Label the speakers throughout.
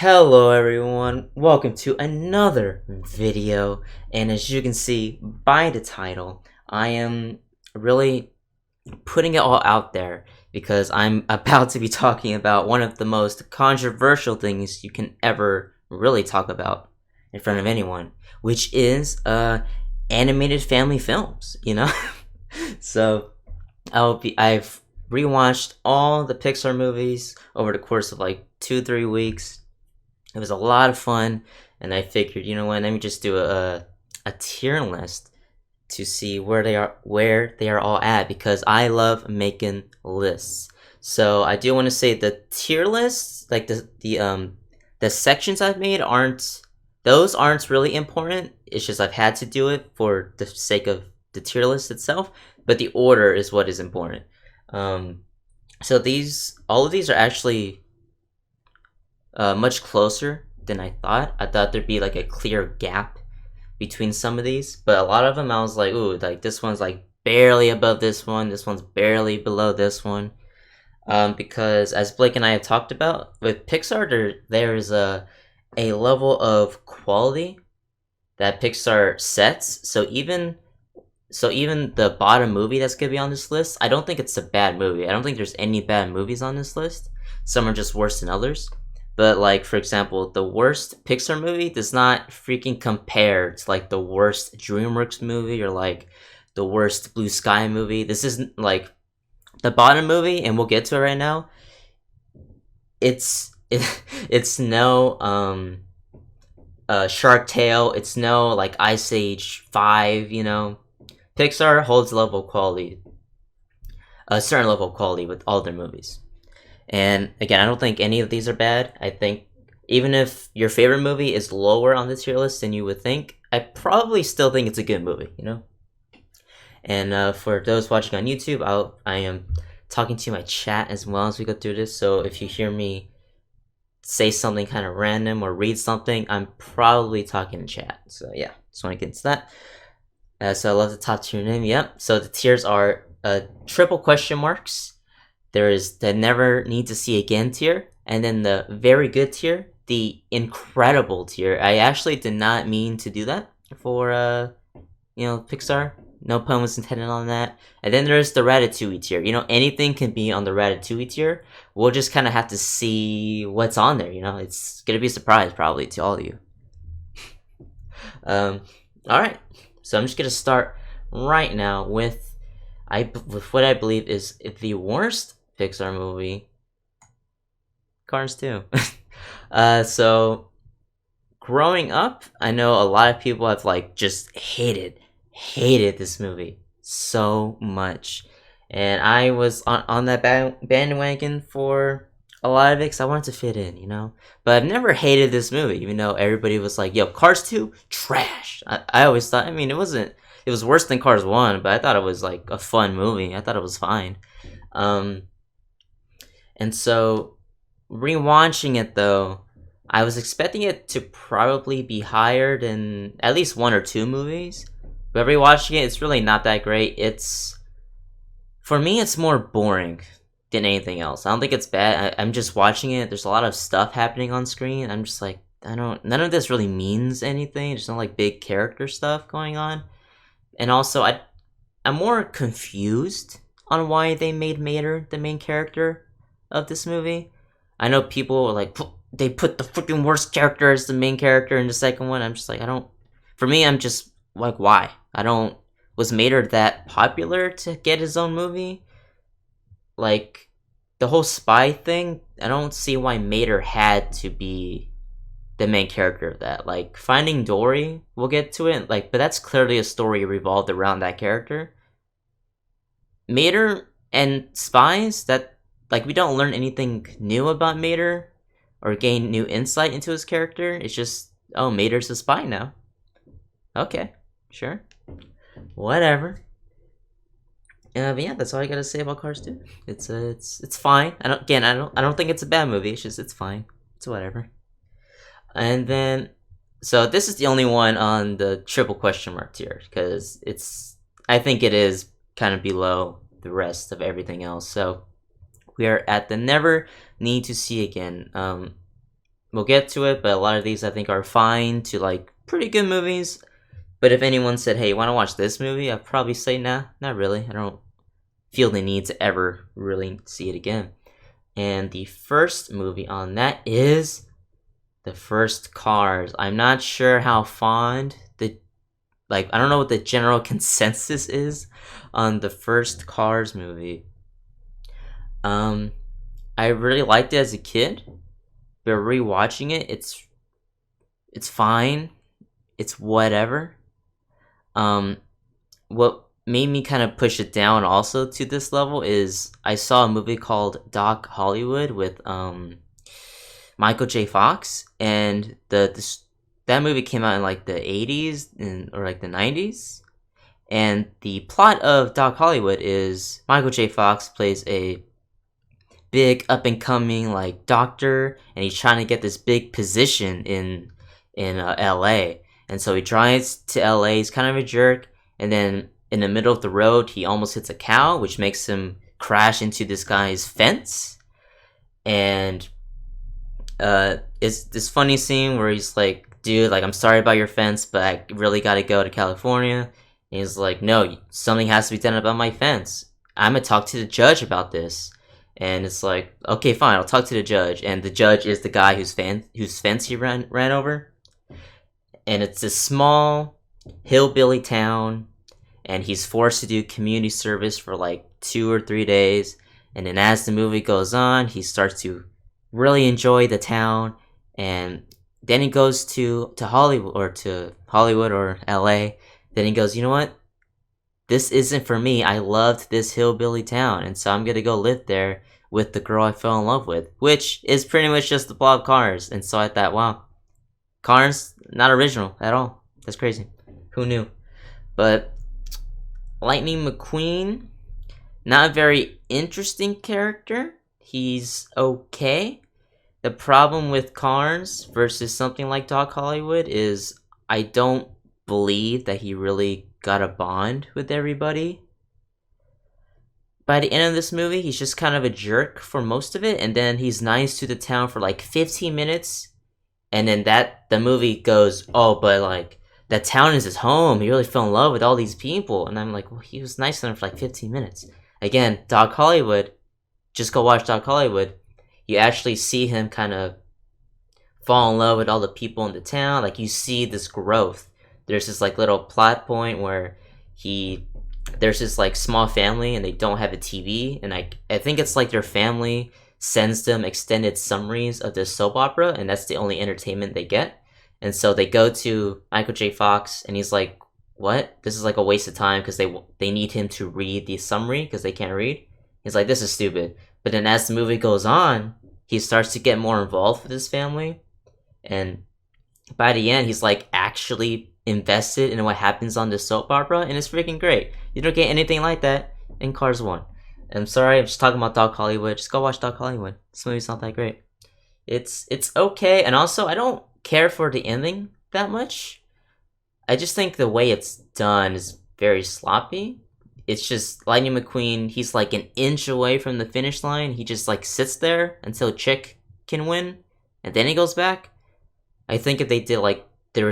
Speaker 1: Hello everyone, welcome to another video, and as you can see by the title, I am really putting it all out there because I'm about to be talking about one of the most controversial things you can ever really talk about in front of anyone, which is animated family films, you know? So I've rewatched all the Pixar movies over the course of like 2-3 weeks. It was a lot of fun, and I figured, you know what, let me just do a tier list to see where they are all at because I love making lists. So I do want to say the tier lists, like the sections I've made aren't really important. It's just I've had to do it for the sake of the tier list itself, but the order is what is important. Um, so these all of these are actually much closer than I thought. I thought there'd be like a clear gap between some of these, but a lot of them I was like, ooh, like this one's like barely above this one's barely below this one. Because as Blake and I have talked about with Pixar, there's a level of quality that Pixar sets. So even the bottom movie that's gonna be on this list, I don't think it's a bad movie. I don't think there's any bad movies on this list. Some are just worse than others. But like for example, the worst Pixar movie does not freaking compare to like the worst DreamWorks movie or like the worst Blue Sky movie. This isn't like the bottom movie, and we'll get to it right now. It's no Shark Tale. It's no like Ice Age 5. You know, Pixar holds level of quality, a certain level of quality with all their movies. And again, I don't think any of these are bad. I think even if your favorite movie is lower on the tier list than you would think, I probably still think it's a good movie, you know? And for those watching on YouTube, I am talking to my chat as well as we go through this. So if you hear me say something kind of random or read something, I'm probably talking in chat. So yeah, just want to get into that. So I love the top tier name. Yep. So the tiers are triple question marks. There is the never need to see again tier, and then the very good tier, the incredible tier. I actually did not mean to do that for Pixar. No pun was intended on that. And then there's the Ratatouille tier. You know, anything can be on the Ratatouille tier. We'll just kind of have to see what's on there. You know, it's gonna be a surprise probably to all of you. All right, so I'm just gonna start right now with what I believe is the worst Pixar movie, Cars 2. So growing up, I know a lot of people have like just hated this movie so much, and I was on that bandwagon for a lot of it because I wanted to fit in, you know. But I've never hated this movie, even though everybody was like, "Yo, Cars 2, trash." I always thought, I mean, it wasn't. It was worse than Cars 1, but I thought it was like a fun movie. I thought it was fine. And so, rewatching it though, I was expecting it to probably be higher than at least one or two movies. But rewatching it, it's really not that great. For me, it's more boring than anything else. I don't think it's bad. I'm just watching it. There's a lot of stuff happening on screen. I'm just like, none of this really means anything. There's no like big character stuff going on. And also, I'm more confused on why they made Mater the main character of this movie. I know people are like, they put the freaking worst character as the main character in the second one. I'm just like, for me, I'm just like, why? Was Mater that popular to get his own movie? Like, the whole spy thing, I don't see why Mater had to be the main character of that. Like, Finding Dory, we'll get to it, like, but that's clearly a story revolved around that character. Mater and spies, that, like, we don't learn anything new about Mater or gain new insight into his character. It's just, oh, Mater's a spy now. Okay, sure, whatever. But yeah, that's all I gotta say about Cars 2. It's fine. I don't think it's a bad movie. It's just it's fine. It's whatever. And then, so this is the only one on the triple question mark tier because I think it is kind of below the rest of everything else. So we are at the never need to see again. we'll get to it, but a lot of these I think are fine to like pretty good movies. But if anyone said, "Hey, you want to watch this movie?" I'd probably say, "Nah, not really. I don't feel the need to ever really see it again." And the first movie on that is the first Cars. I'm not sure how fond I don't know what the general consensus is on the first Cars movie. Um, I really liked it as a kid, but rewatching it, it's fine. It's whatever. Um, what made me kind of push it down also to this level is I saw a movie called Doc Hollywood with Michael J. Fox, and that movie came out in like the 80s or like the 90s. And the plot of Doc Hollywood is Michael J. Fox plays a big up and coming like doctor, and he's trying to get this big position in L.A. And so he drives to L.A. He's kind of a jerk, and then in the middle of the road, he almost hits a cow, which makes him crash into this guy's fence. And it's this funny scene where he's like, "Dude, like I'm sorry about your fence, but I really got to go to California." And he's like, "No, something has to be done about my fence. I'm gonna talk to the judge about this." And it's like, "Okay, fine, I'll talk to the judge." And the judge is the guy whose fence he ran over. And it's this small hillbilly town, and he's forced to do community service for like 2 or 3 days. And then as the movie goes on, he starts to really enjoy the town, and then he goes to Hollywood or LA. Then he goes, "You know what? This isn't for me. I loved this hillbilly town, and so I'm gonna go live there with the girl I fell in love with," which is pretty much just the plot of Cars. And so I thought, wow, Cars not original at all. That's crazy. Who knew? But Lightning McQueen, not a very interesting character. He's okay. The problem with Cars versus something like Doc Hollywood is I don't believe that he really got a bond with everybody. By the end of this movie, he's just kind of a jerk for most of it, and then he's nice to the town for like 15 minutes, and then the movie goes, "Oh, but like that town is his home. He really fell in love with all these people." And I'm like, well, he was nice to them for like 15 minutes. Again, Doc Hollywood, just go watch Doc Hollywood. You actually see him kind of fall in love with all the people in the town. Like you see this growth. There's this like little plot point where there's this like small family and they don't have a TV, and I think it's like their family sends them extended summaries of this soap opera, and that's the only entertainment they get. And so they go to Michael J. Fox, and he's like, "What? This is like a waste of time," because they need him to read the summary because they can't read. He's like, "This is stupid." But then as the movie goes on, he starts to get more involved with his family, and by the end, he's like actually invested in what happens on the soap opera, and it's freaking great. You don't get anything like that in Cars 1. I'm sorry, I'm just talking about Doc Hollywood. Just go watch Doc Hollywood. This movie's not that great. It's okay, and also I don't care for the ending that much. I just think the way it's done is very sloppy. It's just Lightning McQueen, he's like an inch away from the finish line. He just like sits there until Chick can win, and then he goes back. I think if they did like they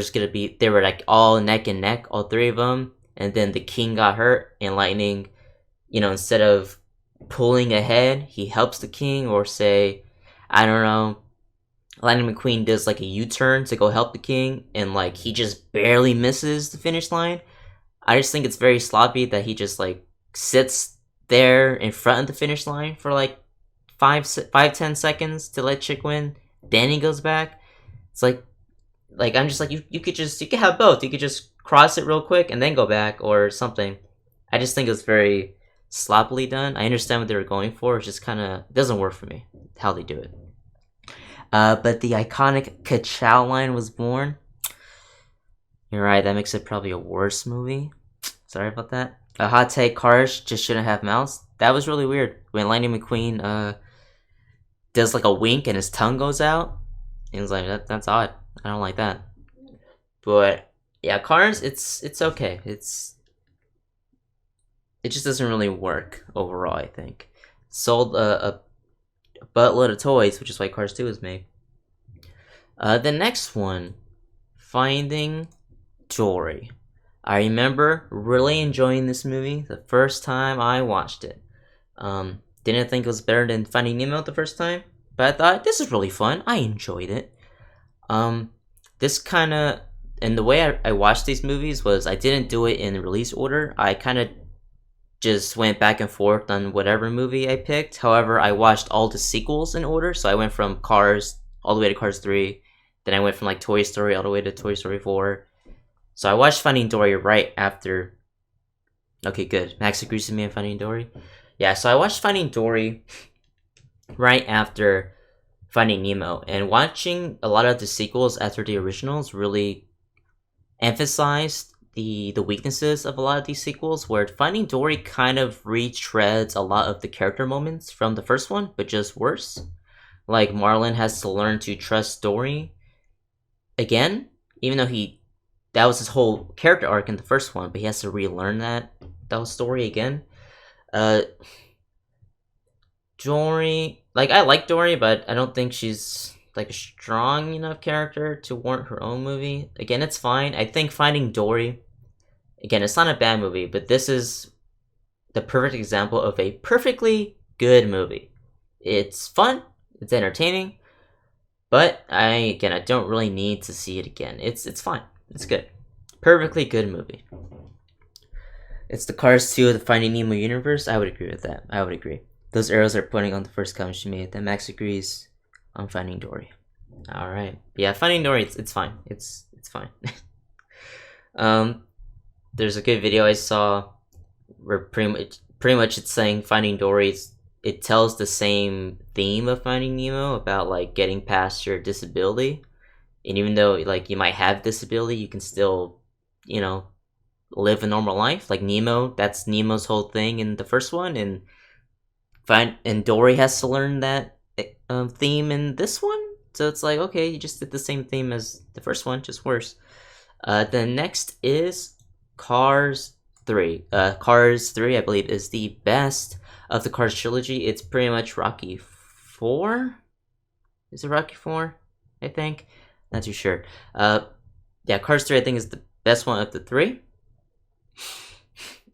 Speaker 1: were like all neck and neck, all three of them, and then the king got hurt, and Lightning, instead of pulling ahead, he helps the king, or say, I don't know, Lightning McQueen does like a U-turn to go help the king, and like he just barely misses the finish line. I just think it's very sloppy that he just like sits there in front of the finish line for like 5-10 seconds to let Chick win. Then he goes back. It's like I'm just like you could have both. You could just cross it real quick and then go back or something. I just think it's very sloppily done. I understand what they were going for. It's just kind of doesn't work for me how they do it. But the iconic Ka-chow line was born. You're right. That makes it probably a worse movie. Sorry about that. A hot take: Cars just shouldn't have mouths. That was really weird when Lightning McQueen does like a wink and his tongue goes out. It was like that's odd. I don't like that. But yeah, Cars, it's okay. It just doesn't really work overall. I think sold a buttload of toys, which is why Cars 2 was made. The next one, Finding Dory. I remember really enjoying this movie the first time I watched it. Didn't think it was better than Finding Nemo the first time, but I thought this is really fun. I enjoyed it. Um, this kind of, and the way I watched these movies was I didn't do it in release order. I kind of just went back and forth on whatever movie I picked. However, I watched all the sequels in order, so I went from Cars all the way to Cars 3. Then I went from like Toy Story all the way to Toy Story 4. So I watched Finding Dory right after. Okay, good. Max agrees with me on Finding Dory. Yeah, so I watched Finding Dory right after Finding Nemo, and watching a lot of the sequels after the originals really emphasized the weaknesses of a lot of these sequels, where Finding Dory kind of retreads a lot of the character moments from the first one, but just worse. Like Marlin has to learn to trust Dory again, even though that was his whole character arc in the first one, but he has to relearn that story again. Uh, Dory, like I like Dory, but I don't think she's like a strong enough character to warrant her own movie. Again, it's fine. I think Finding Dory, again, it's not a bad movie, but this is the perfect example of a perfectly good movie. It's fun, it's entertaining, but I don't really need to see it again. It's fine. It's good. Perfectly good movie. It's the Cars 2 of the Finding Nemo universe. I would agree with that. I would agree. Those arrows are pointing on the first comment she made. That Max agrees on Finding Dory. All right. Yeah, Finding Dory. It's fine. It's fine. There's a good video I saw where pretty much it's saying Finding Dory. It tells the same theme of Finding Nemo about like getting past your disability, and even though like you might have disability, you can still, live a normal life. Like Nemo, that's Nemo's whole thing in the first one, and Dory has to learn that theme in this one. So it's like, okay, you just did the same theme as the first one, just worse. The next is Cars 3. Cars 3, I believe, is the best of the Cars trilogy. It's pretty much Rocky 4? Is it Rocky 4? I think. Not too sure. Yeah, Cars 3 I think is the best one of the three.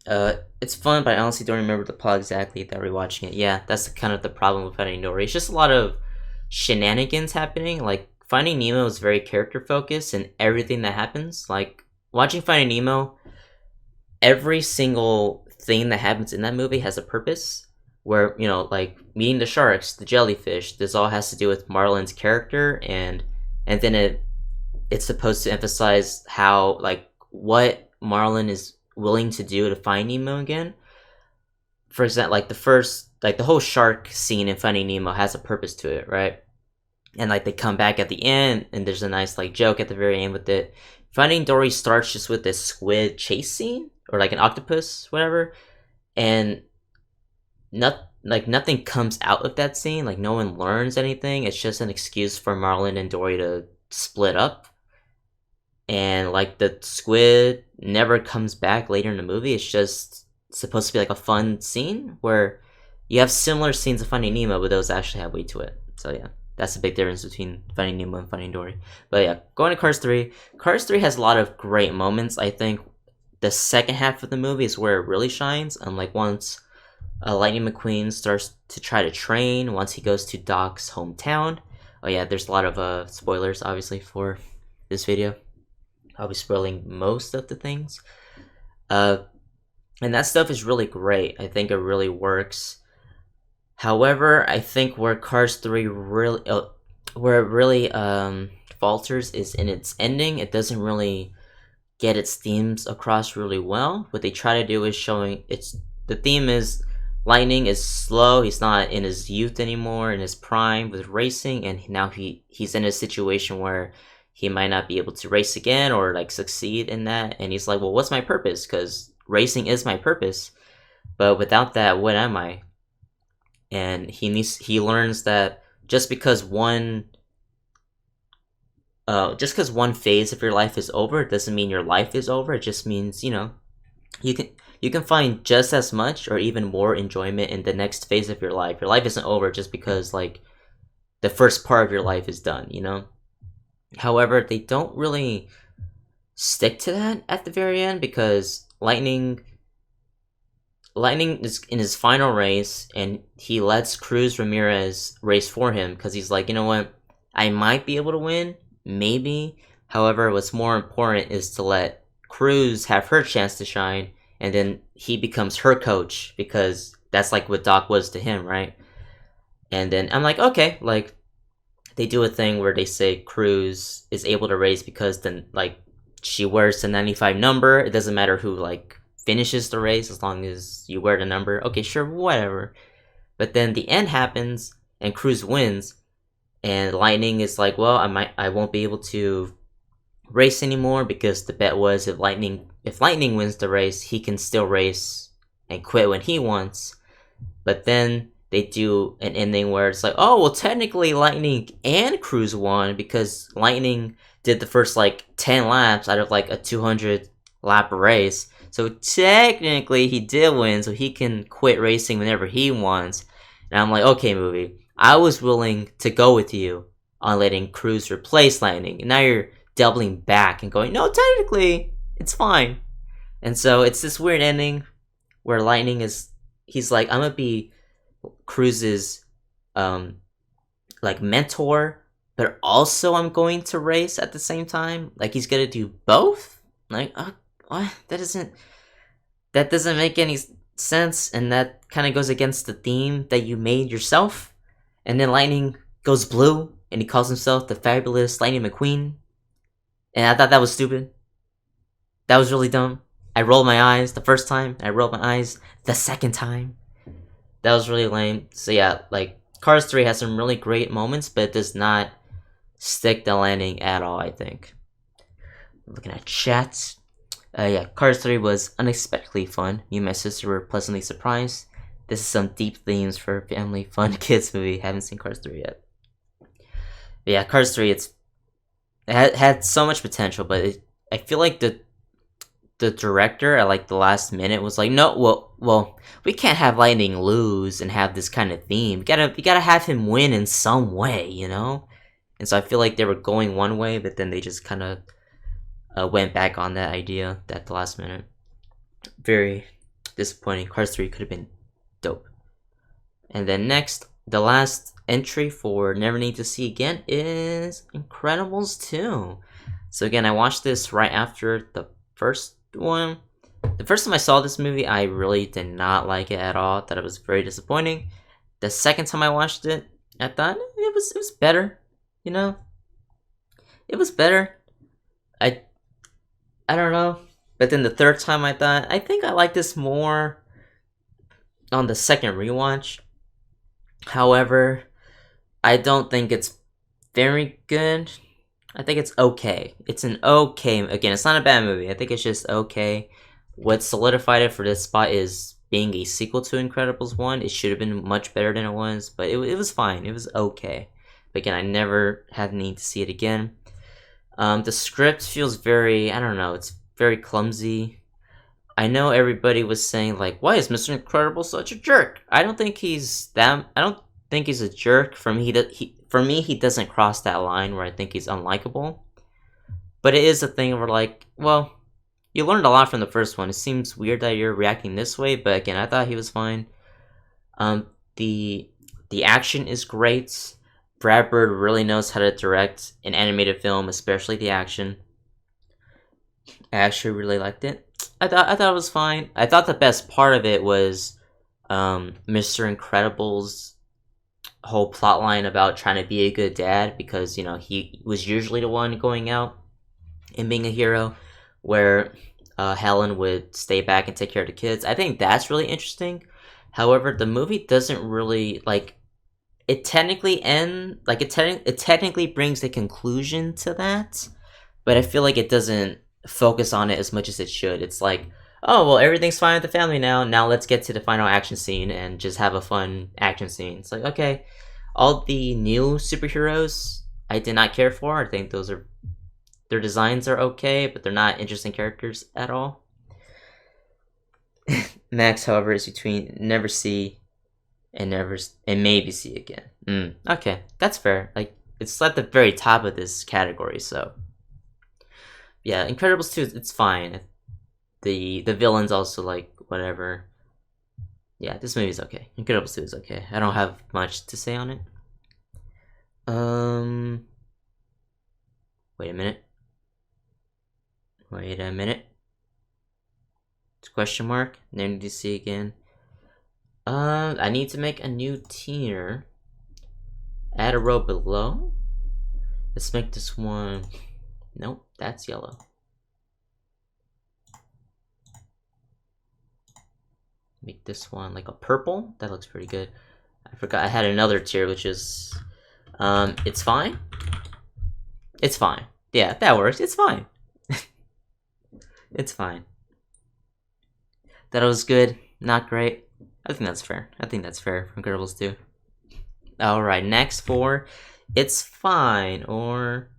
Speaker 1: It's fun, but I honestly don't remember the plot exactly that rewatching it. Yeah, that's kind of the problem with Finding Dory. It's just a lot of shenanigans happening. Like, Finding Nemo is very character focused and everything that happens. Like, watching Finding Nemo, every single thing that happens in that movie has a purpose. Where, like, meeting the sharks, the jellyfish, this all has to do with Marlin's character, and then it's supposed to emphasize how, like, what Marlin is willing to do to find Nemo again. For example, like the whole shark scene in Finding Nemo has a purpose to it, right? And like they come back at the end, and there's a nice like joke at the very end with it. Finding Dory starts just with this squid chase scene, or like an octopus, whatever, and nothing comes out of that scene. Like no one learns anything. It's just an excuse for Marlin and Dory to split up. And like the squid never comes back later in the movie. It's just supposed to be like a fun scene where you have similar scenes of Finding Nemo, but those actually have weight to it. So yeah, that's a big difference between Finding Nemo and Finding Dory. But yeah, going to Cars 3. Cars 3 has a lot of great moments. I think the second half of the movie is where it really shines. Unlike once Lightning McQueen starts to try to train, once he goes to Doc's hometown. Oh yeah, there's a lot of spoilers obviously for this video. I'll be spoiling most of the things. And that stuff is really great. I think it really works. However, I think where Cars 3 really, where it really falters is in its ending. It doesn't really get its themes across really well. What they try to do is the theme is Lightning is slow. He's not in his youth anymore, in his prime with racing, and now he's in a situation where he might not be able to race again or like succeed in that. And he's like, well, what's my purpose? Because racing is my purpose. But without that, what am I? And he learns that just because one phase of your life is over, it doesn't mean your life is over. It just means, you can find just as much or even more enjoyment in the next phase of your life. Your life isn't over just because like the first part of your life is done, However, they don't really stick to that at the very end because Lightning is in his final race, and he lets Cruz Ramirez race for him because he's like, you know what, I might be able to win, maybe. However, what's more important is to let Cruz have her chance to shine, and then he becomes her coach because that's like what Doc was to him, right? And then I'm like, okay, like they do a thing where they say Cruz is able to race because then like she wears the 95 number. It doesn't matter who like finishes the race as long as you wear the number. Okay, sure, whatever. But then the end happens and Cruz wins, and Lightning is like, well, I won't be able to race anymore because the bet was if Lightning wins the race, he can still race and quit when he wants. But then they do an ending where it's like, oh, well, technically Lightning and Cruz won because Lightning did the first like 10 laps out of like a 200 lap race. So technically he did win, so he can quit racing whenever he wants. And I'm like, okay, movie, I was willing to go with you on letting Cruz replace Lightning. And now you're doubling back and going, no, technically it's fine. And so it's this weird ending where Lightning is, he's like, I'm gonna be Cruz's like mentor, but also I'm going to race at the same time. Like he's gonna do both. Like what? That doesn't make any sense, and that kind of goes against the theme that you made yourself. And then Lightning goes blue, and he calls himself the fabulous Lightning McQueen. And I thought that was stupid. That was really dumb. I rolled my eyes the first time. I rolled my eyes the second time. That was really lame. So yeah, like Cars 3 has some really great moments, but it does not stick the landing at all, I think. Looking at chat. Yeah, Cars 3 was unexpectedly fun. Me and my sister were pleasantly surprised. This is some deep themes for a family fun kids movie. Haven't seen Cars 3 yet. But yeah, Cars 3, it had so much potential, but I feel like the director at like the last minute was like, no, well, we can't have Lightning lose and have this kind of theme. We gotta have him win in some way, you know. And so I feel like they were going one way, but then they just kind of went back on that idea at the last minute. Very disappointing. Cars 3 could have been dope. And then next, the last entry for Never Need to See Again is Incredibles 2. So again, I watched this right after the first one. The first time I saw this movie, I really did not like it at all. I thought it was very disappointing. The second time I watched it, I thought it was better. You know, it was better. I don't know. But then the third time, I thought I think I like this more on the second rewatch. However, I don't think it's very good. I think it's okay. It's an okay. Again, it's not a bad movie. I think it's just okay. What solidified it for this spot is being a sequel to Incredibles 1. It should have been much better than it was, but it was fine. It was okay. But again, I never had the need to see it again. The script feels very, I don't know, it's very clumsy. I know everybody was saying, like, why is Mr. Incredible such a jerk? I don't think he's a jerk. For me, he doesn't cross that line where I think he's unlikable. But it is a thing where, like, well, you learned a lot from the first one. It seems weird that you're reacting this way, but again, I thought he was fine. The action is great. Brad Bird really knows how to direct an animated film, especially the action. I actually really liked it. I thought it was fine. I thought the best part of it was Mr. Incredible's whole plot line about trying to be a good dad, because, you know, he was usually the one going out and being a hero, where Helen would stay back and take care of the kids. I think that's really interesting. However, the movie doesn't really, like, it technically brings a conclusion to that, but I feel like it doesn't focus on it as much as it should. It's like, oh, well, everything's fine with the family now let's get to the final action scene and just have a fun action scene. It's like, okay, all the new superheroes I did not care for. I think their designs are okay, but they're not interesting characters at all. Max, however, is between never see and maybe see again. Okay, that's fair. Like, it's at the very top of this category. So yeah, Incredibles 2, it's fine. The villain's also like whatever. Yeah, this movie's okay. Incredibles 2 is okay. I don't have much to say on it. Um, wait a minute. Wait a minute. It's question mark. No need to see again. I need to make a new tier. Add a row below. Let's make this one. Nope, that's yellow. Make this one like a purple. That looks pretty good. I forgot I had another tier, which is, it's fine. It's fine. Yeah, that works. It's fine. It's fine. That was good. Not great. I think that's fair. I think that's fair from Incredibles 2. Alright, next for it's fine, or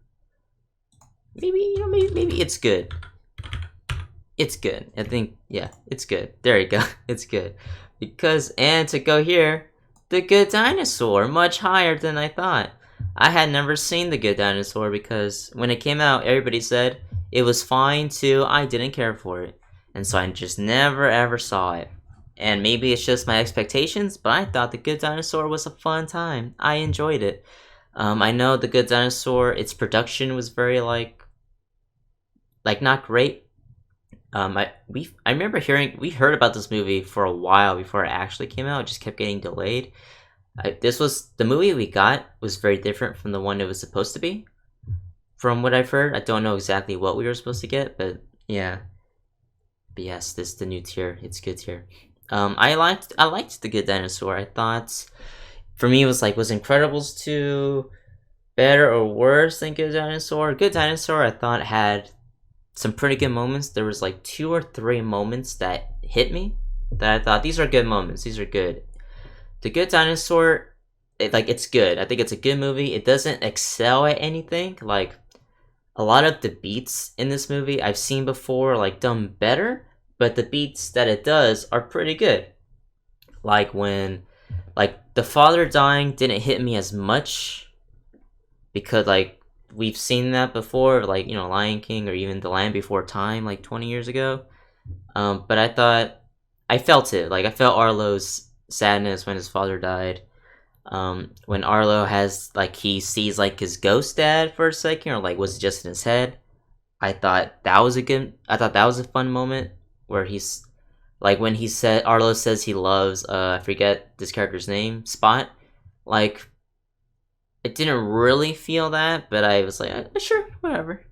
Speaker 1: maybe, maybe it's good. It's good. I think, yeah, it's good. There you go. It's good. Because, and to go here, The Good Dinosaur, much higher than I thought. I had never seen The Good Dinosaur because when it came out, everybody said it was fine too. I didn't care for it. And so I just never ever saw it. And maybe it's just my expectations, but I thought The Good Dinosaur was a fun time. I enjoyed it. I know The Good Dinosaur, its production was very like not great. I remember we heard about this movie for a while before it actually came out. It just kept getting delayed. This was the movie we got was very different from the one it was supposed to be. From what I've heard, I don't know exactly what we were supposed to get, but yeah. But yes, this is the new tier. It's good tier. I liked The Good Dinosaur. I thought for me it was like, was Incredibles 2 better or worse than Good Dinosaur? Good Dinosaur I thought had some pretty good moments. There was like 2 or 3 moments that hit me that I thought these are good moments. These are good. The Good Dinosaur, it's good. I think it's a good movie. It doesn't excel at anything. Like a lot of the beats in this movie I've seen before, like done better, but the beats that it does are pretty good. Like when, like the father dying didn't hit me as much because like we've seen that before, like, Lion King or even The Land Before Time, like 20 years ago. But I thought I felt it. Like I felt Arlo's sadness when his father died. When Arlo has he sees like his ghost dad for a second, or like was it just in his head? I thought that was a fun moment where he's like when he said Arlo says he loves I forget this character's name, Spot. Like I didn't really feel that, but I was like, sure, whatever.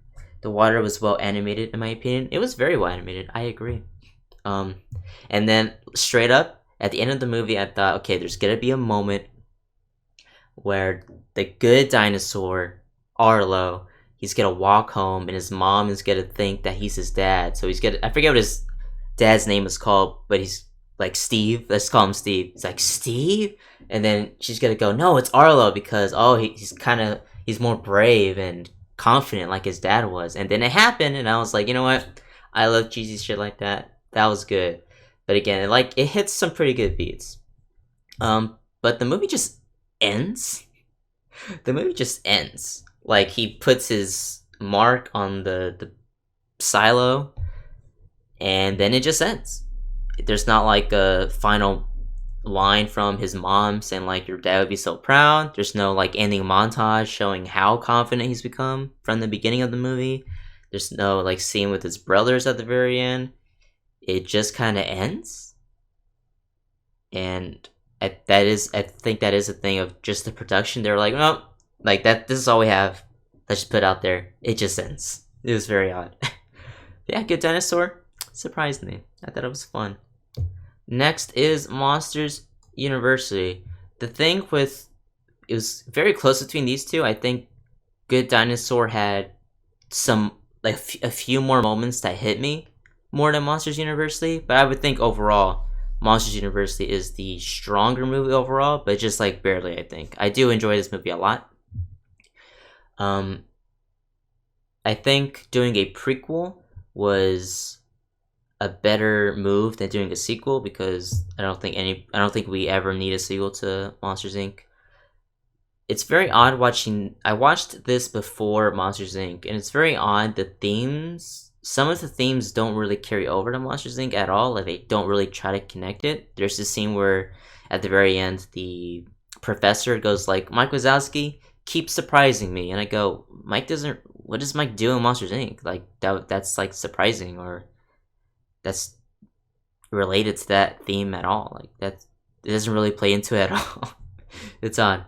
Speaker 1: The water was well animated, in my opinion. It was very well animated. I agree. And then straight up at the end of the movie, I thought, okay, there's gonna be a moment where the good dinosaur Arlo, he's gonna walk home, and his mom is gonna think that he's his dad. So I forget what his dad's name is called, but he's like Steve. Let's call him Steve. He's like, Steve? And then she's gonna go, no, it's Arlo, because he's more brave and confident like his dad was. And then it happened, and I was like, you know what? I love cheesy shit like that. That was good. But again, it hits some pretty good beats. But the movie just ends. The movie just ends. Like he puts his mark on the silo, and then it just ends. There's not like a final line from his mom saying like your dad would be so proud. There's no like ending montage showing how confident he's become from the beginning of the movie. There's no like scene with his brothers at the very end. It just kind of ends, and I think that is a thing of just the production. They're like, no, like that. This is all we have. Let's just put it out there. It just ends. It was very odd. Yeah, Good Dinosaur surprised me. I thought it was fun. Next is Monsters University. The thing with it was very close between these two. I think Good Dinosaur had some like a few more moments that hit me more than Monsters University, but I would think overall Monsters University is the stronger movie overall, but just like barely. I think I do enjoy this movie a lot. I think doing a prequel was a better move than doing a sequel, because I don't think we ever need a sequel to Monsters Inc. it's very odd watching. I watched this before Monsters Inc. and it's very odd. The themes, some of the themes don't really carry over to Monsters Inc. at all. Like they don't really try to connect it. There's this scene where at the very end the professor goes like, "Mike Wazowski keeps surprising me," and I go, "Mike doesn't. What does Mike do in Monsters Inc.? Like that's like surprising or that's related to that theme at all. Like that it doesn't really play into it at all. It's odd.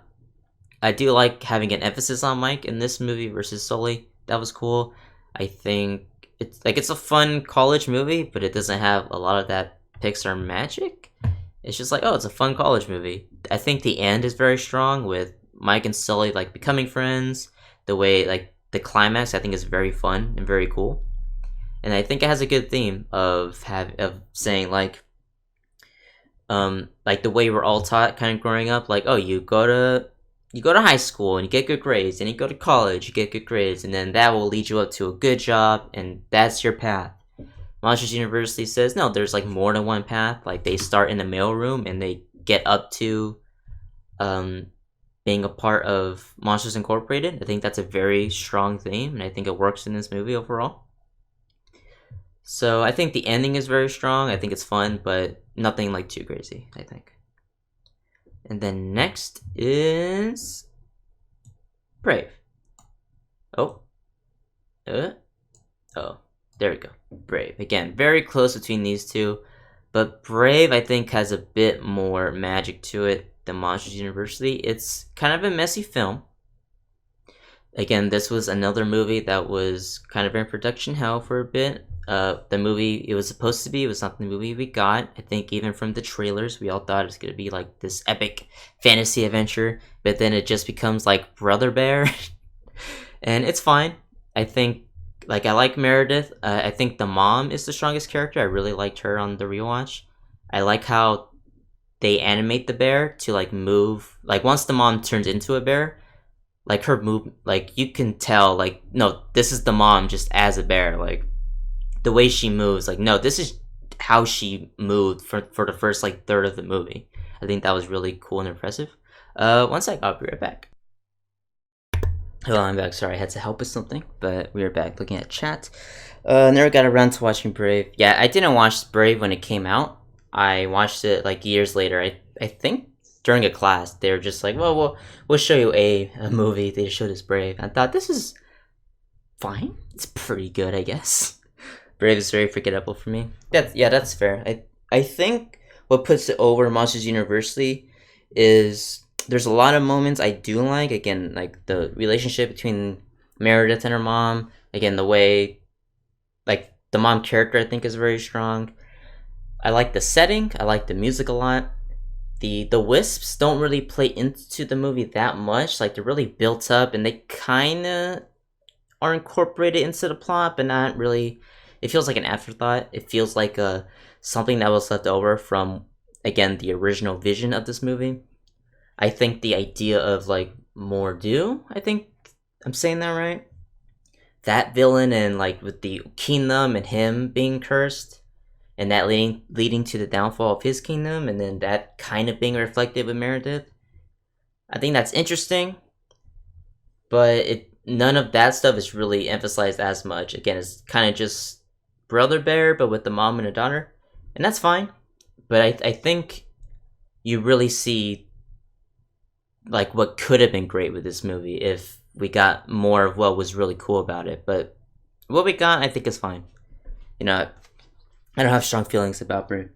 Speaker 1: I do like having an emphasis on Mike in this movie versus Sully. That was cool. I think it's a fun college movie, but it doesn't have a lot of that Pixar magic. It's just like, oh, it's a fun college movie. I think the end is very strong with Mike and Sully like becoming friends. The way like the climax I think is very fun and very cool. And I think it has a good theme of saying like the way we're all taught kind of growing up, like, oh, you go to high school and you get good grades, and you go to college, you get good grades, and then that will lead you up to a good job, and that's your path. Monsters University says no, there's like more than one path. Like they start in the mailroom and they get up to being a part of Monsters Incorporated. I think that's a very strong theme, and I think it works in this movie overall. So I think the ending is very strong. I think it's fun, but nothing like too crazy, I think. And then next is Brave. Oh. Oh. There we go. Brave. Again, very close between these two. But Brave, I think, has a bit more magic to it than Monsters University. It's kind of a messy film. Again, this was another movie that was kind of in production hell for a bit. The movie it was supposed to be, it was not the movie we got. I think even from the trailers, we all thought it was going to be like this epic fantasy adventure, but then it just becomes like Brother Bear. And it's fine. I think, like, I like Meredith. I think the mom is the strongest character. I really liked her on the rewatch. I like how they animate the bear to like move. Like once the mom turns into a bear, like her move, like you can tell, like, no, this is the mom just as a bear. Like the way she moves, like, no, this is how she moved for the first like third of the movie. I think that was really cool and impressive. One sec, I'll be right back. Hello, I'm back. Sorry, I had to help with something, but we are back looking at chat. Never got around to watching Brave. Yeah, I didn't watch Brave when it came out. I watched it like years later. I think during a class they were just like, well, we'll show you a movie. They showed us Brave. I thought this is fine. It's pretty good, I guess. Brave is very forgettable for me. That's fair. I think what puts it over Monsters University is there's a lot of moments I do like. Again, like the relationship between Meredith and her mom. Again, the way like the mom character I think is very strong. I like the setting. I like the music a lot. The wisps don't really play into the movie that much. Like they're really built up and they kind of are incorporated into the plot, but not really. It feels like an afterthought. It feels like something that was left over from, again, the original vision of this movie. I think the idea of like Mordu, I think I'm saying that right. That villain and like with the kingdom and him being cursed, and that leading to the downfall of his kingdom, and then that kind of being reflected with Meredith. I think that's interesting, but none of that stuff is really emphasized as much. Again, it's kind of just Brother Bear, but with the mom and a daughter, and that's fine. But I think you really see like what could have been great with this movie if we got more of what was really cool about it. But what we got, I think, is fine. You know, I don't have strong feelings about Brave.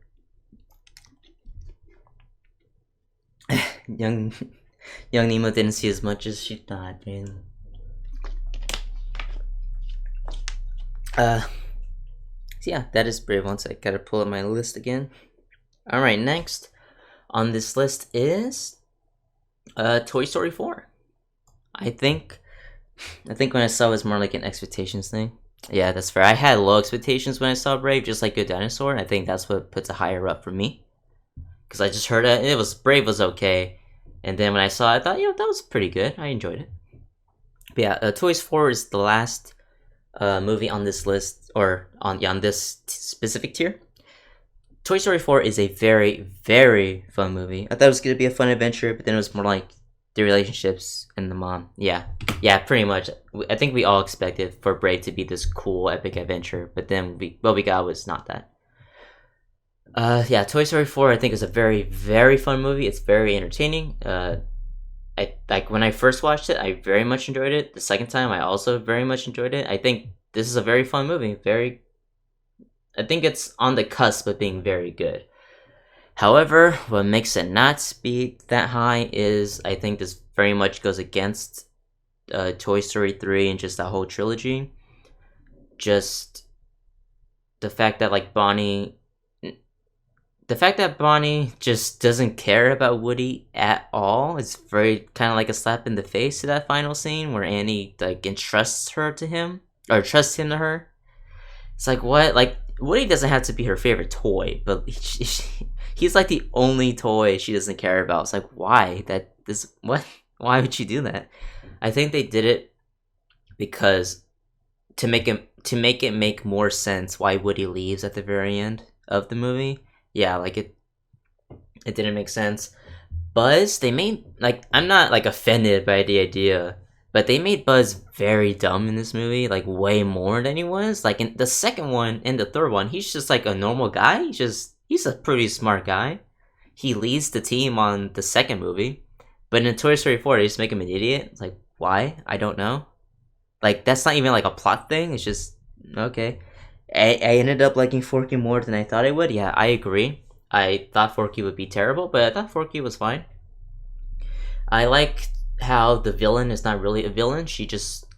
Speaker 1: young Nemo didn't see as much as she thought, man. So yeah, that is Brave. Once I gotta pull up my list again. Alright, next on this list is Toy Story 4. I think when I saw it was more like an expectations thing. Yeah, that's fair. I had low expectations when I saw Brave, just like Good Dinosaur. I think that's what puts it higher up for me. Because I just heard it was Brave was okay. And then when I saw it, I thought, that was pretty good. I enjoyed it. But yeah, Toys 4 is the last movie on this list, or on this specific tier. Toy Story 4 is a very, very fun movie. I thought it was going to be a fun adventure, but then it was more like the relationships and the mom. Yeah, yeah, pretty much. I think we all expected for Brave to be this cool epic adventure, but then what we got was not that. Yeah, Toy Story 4 I think is a very very fun movie. It's very entertaining. I like when I first watched it, I very much enjoyed it. The second time, I also very much enjoyed it. I think this is a very fun movie. I think it's on the cusp of being very good. However, what makes it not be that high is I think this very much goes against Toy Story 3 and just that whole trilogy. Just the fact that the fact that Bonnie just doesn't care about Woody at all is very kind of like a slap in the face to that final scene where Annie like entrusts her to him or trusts him to her. It's like what? Like Woody doesn't have to be her favorite toy, but he's like the only toy she doesn't care about. It's like why? That this what? Why would you do that? I think they did it because to make it make more sense why Woody leaves at the very end of the movie. Yeah, like it didn't make sense. Buzz, they made like I'm not like offended by the idea, but they made Buzz very dumb in this movie, like way more than he was. Like in the second one and the third one, he's just like a normal guy. He's a pretty smart guy. He leads the team on the second movie, but in Toy Story 4, they just make him an idiot. It's like why? I don't know. Like that's not even like a plot thing. It's just okay. I ended up liking Forky more than I thought I would. Yeah, I agree. I thought Forky would be terrible, but I thought Forky was fine. I like how the villain is not really a villain. She just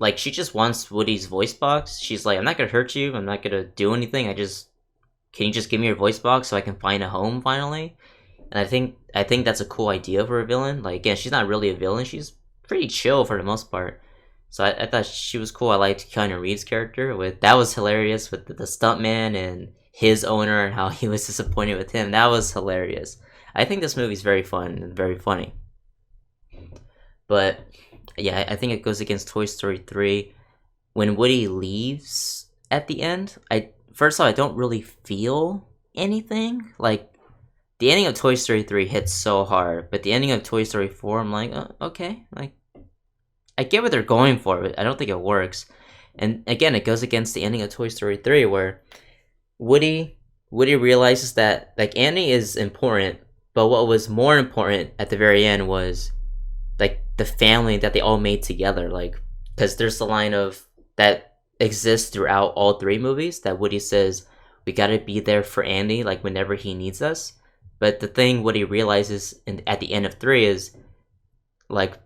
Speaker 1: wants Woody's voice box. She's like, I'm not gonna hurt you. I'm not gonna do anything. Can you just give me your voice box so I can find a home finally? And I think that's a cool idea for a villain. Like again, she's not really a villain. She's pretty chill for the most part. So I thought she was cool. I liked Keanu Reeves' character. That was hilarious with the stuntman and his owner and how he was disappointed with him. That was hilarious. I think this movie's very fun and very funny. But yeah, I think it goes against Toy Story 3. When Woody leaves at the end, I first of all I don't really feel anything. Like the ending of Toy Story 3 hits so hard, but the ending of Toy Story 4, I'm like, okay, like I get what they're going for, but I don't think it works. And again, it goes against the ending of Toy Story 3 where Woody Woody realizes that like Annie is important, but what was more important at the very end was like the family that they all made together. Like, because there's the line of that exists throughout all three movies that Woody says we gotta be there for Andy like whenever he needs us. But the thing Woody realizes at the end of 3 is like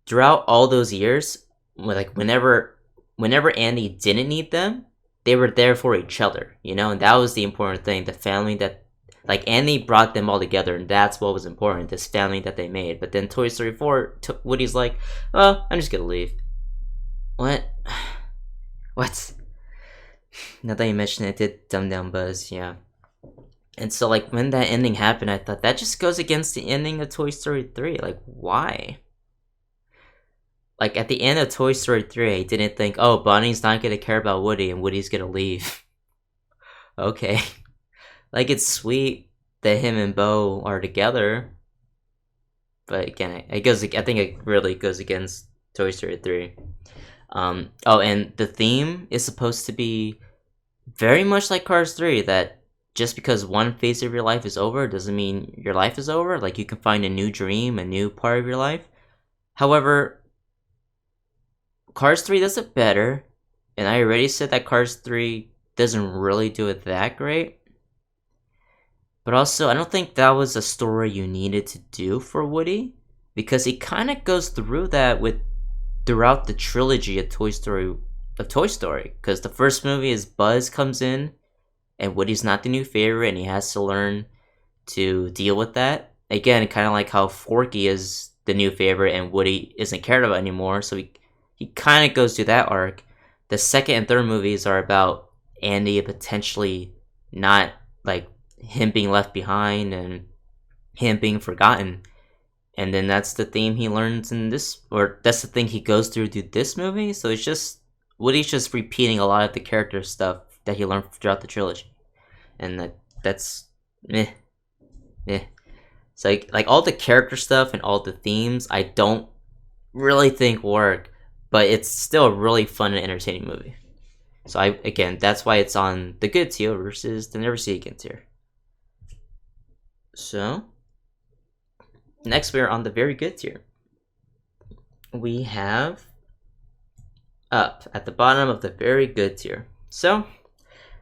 Speaker 1: throughout all those years, like whenever Andy didn't need them, they were there for each other, you know, and that was the important thing. The family that like Andy brought them all together, and that's what was important. This family that they made. But then Toy Story 4, Woody's like, "Oh, I'm just gonna leave." What? What? Now that you mention it, did dumb down Buzz, yeah. And so like when that ending happened, I thought that just goes against the ending of Toy Story 3. Like, why? Like at the end of Toy Story 3, I didn't think, oh, Bonnie's not gonna care about Woody and Woody's gonna leave. Okay. Like it's sweet that him and Bo are together. But again, it goes. I think it really goes against Toy Story 3. Oh, and the theme is supposed to be very much like Cars 3, that just because one phase of your life is over doesn't mean your life is over. Like you can find a new dream, a new part of your life. However, Cars 3 does it better, and I already said that Cars 3 doesn't really do it that great. But also, I don't think that was a story you needed to do for Woody, because he kind of goes through that with throughout the trilogy of Toy Story. Because the first movie is Buzz comes in, and Woody's not the new favorite, and he has to learn to deal with that. Again, kind of like how Forky is the new favorite, and Woody isn't cared about anymore. So he kind of goes through that arc. The second and third movies are about Andy potentially not like him being left behind and him being forgotten. And then that's the theme he learns in this, or that's the thing he goes through this movie. So it's just Woody's just repeating a lot of the character stuff that he learned throughout the trilogy, and that's meh. So like all the character stuff and all the themes, I don't really think work, but it's still a really fun and entertaining movie. So that's why it's on the good tier versus the never see again tier. So next we're on the very good tier. We have Up at the bottom of the very good tier. So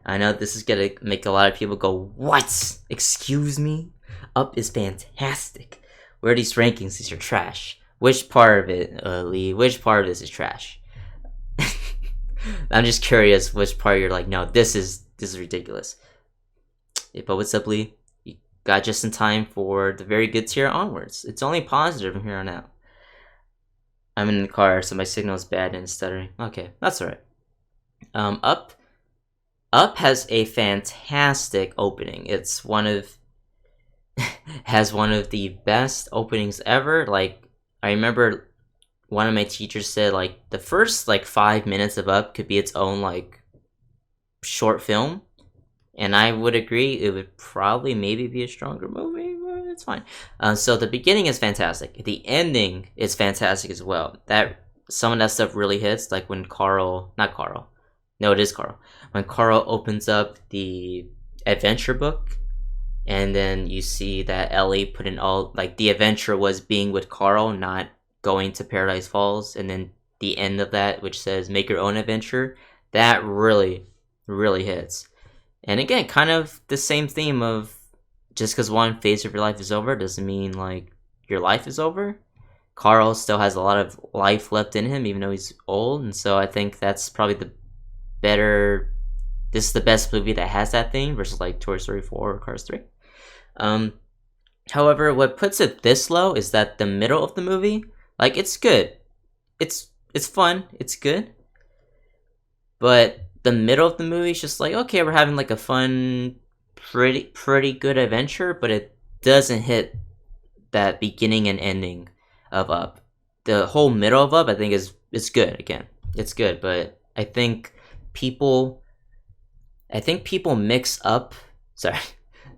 Speaker 1: I know this is gonna make a lot of people go, "What? Excuse me? Up is fantastic. Where are these rankings? These are trash. Which part of it, Lee? Which part of this is trash?" I'm just curious which part you're like, no, this is ridiculous. Yeah, but what's up, Lee? You got just in time for the very good tier onwards. It's only positive from here on out. I'm in the car, so my signal is bad and it's stuttering. Okay, that's alright. Up has a fantastic opening. It's has one of the best openings ever. Like, I remember one of my teachers said like the first like 5 minutes of Up could be its own like short film, and I would agree it would probably maybe be a stronger movie, but it's fine. So the beginning is fantastic. The ending is fantastic as well. That some of that stuff really hits, like when not Carl, no, it is Carl. When Carl opens up the adventure book, and then you see that Ellie put in all like the adventure was being with Carl, not going to Paradise Falls, and then the end of that, which says "Make your own adventure," that really, really hits. And again, kind of the same theme of just because one phase of your life is over doesn't mean like your life is over. Carl still has a lot of life left in him, even though he's old, and so I think that's probably the better. This is the best movie that has that theme versus like Toy Story 4 or Cars 3. However, what puts it this low is that the middle of the movie, like it's good, it's fun, it's good, but the middle of the movie is just like, okay, we're having like a fun, pretty good adventure, but it doesn't hit that beginning and ending of Up. The whole middle of Up, I think, is good. Again, it's good, but I think people mix up. Sorry,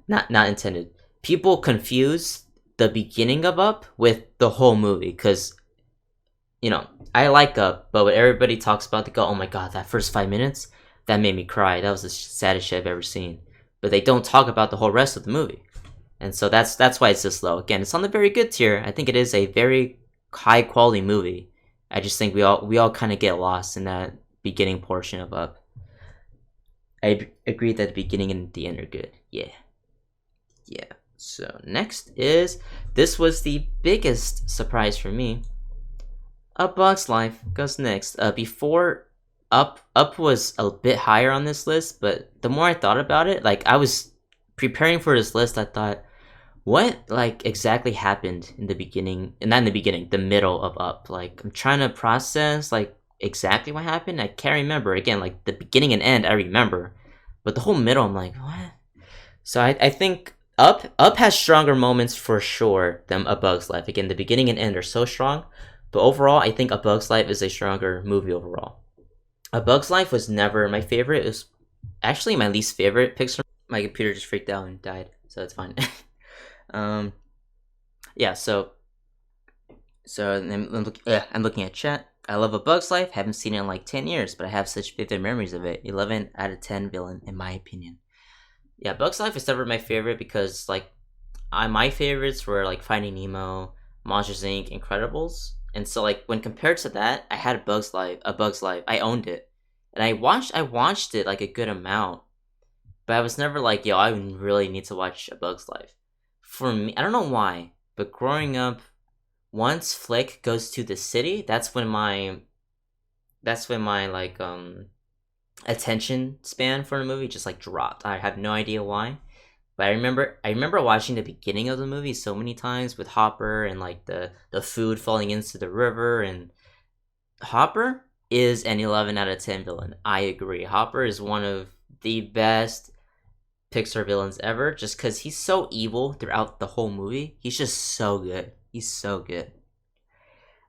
Speaker 1: not intended. People confuse the beginning of Up with the whole movie because, I like Up, but when everybody talks about, they go, "Oh my god, that first 5 minutes, that made me cry. That was the saddest shit I've ever seen." But they don't talk about the whole rest of the movie, and so that's why it's this low. Again, it's on the very good tier. I think it is a very high quality movie. I just think we all kind of get lost in that beginning portion of Up. I agree that the beginning and the end are good. Yeah. So next this was the biggest surprise for me. A Bug's Life goes next. Before Up was a bit higher on this list, but the more I thought about it, like I was preparing for this list, I thought, what like exactly happened in the beginning, and not in the beginning, the middle of Up. Like I'm trying to process like exactly what happened. I can't remember. Again, like the beginning and end I remember, but the whole middle I'm like, what? So I think Up has stronger moments for sure than A Bug's Life. Again, the beginning and end are so strong, but overall I think A Bug's Life is a stronger movie overall. A Bug's Life was never my favorite. It was actually my least favorite Pixar. My computer just freaked out and died, so it's fine. Yeah, so I'm looking at chat. I love A Bug's Life. Haven't seen it in like 10 years, but I have such vivid memories of it. 11 out of 10 villain, in my opinion. Yeah, Bug's Life is never my favorite because like my favorites were like Finding Nemo, Monsters Inc., Incredibles, and so like when compared to that, I had A Bug's Life. I owned it, and I watched it like a good amount, but I was never like, yo, I really need to watch A Bug's Life. For me, I don't know why, but growing up, once Flick goes to the city, that's when my like attention span for the movie just like dropped. I have no idea why, but I remember watching the beginning of the movie so many times with Hopper and like the food falling into the river, and Hopper is an 11 out of 10 villain. I agree. Hopper is one of the best Pixar villains ever, just because he's so evil throughout the whole movie. He's just so good. He's so good.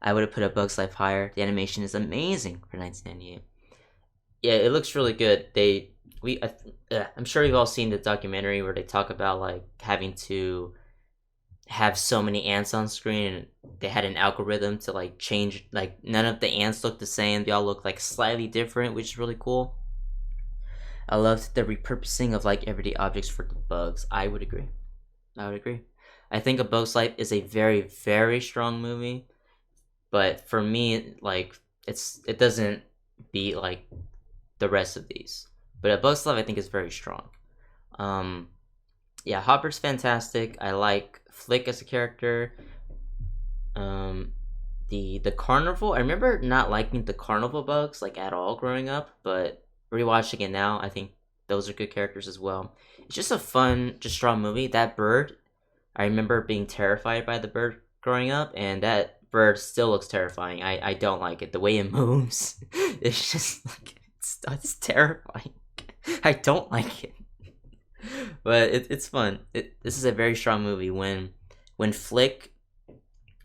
Speaker 1: I would have put A Bug's Life higher. The animation is amazing for 1998. Yeah, it looks really good. I'm sure you've all seen the documentary where they talk about like having to have so many ants on screen, and they had an algorithm to like change, like none of the ants look the same. They all look like slightly different, which is really cool. I loved the repurposing of like everyday objects for the bugs. I would agree. I would agree. I think A Bug's Life is a very, very strong movie, but for me, like it doesn't beat like the rest of these. But A Bug's Life, I think, is very strong. Um, yeah, Hopper's fantastic. I like Flick as a character. Um, the carnival. I remember not liking the carnival bugs like at all growing up, but rewatching it now, I think those are good characters as well. It's just a fun, just strong movie. That bird, I remember being terrified by the bird growing up, and that bird still looks terrifying. I don't like it. The way it moves, it's just like it's terrifying. I don't like it, but it's fun. This is a very strong movie. When Flick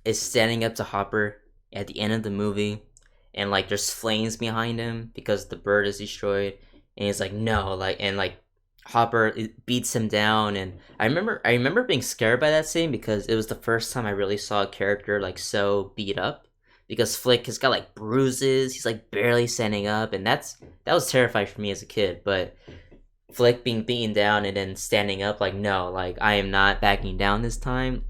Speaker 1: is standing up to Hopper at the end of the movie, and like there's flames behind him because the bird is destroyed, and he's like no, like and like Hopper beats him down, and I remember being scared by that scene because it was the first time I really saw a character like so beat up. Because Flick has got like bruises, he's like barely standing up, and that was terrifying for me as a kid. But Flick being beaten down and then standing up, like no, like I am not backing down this time.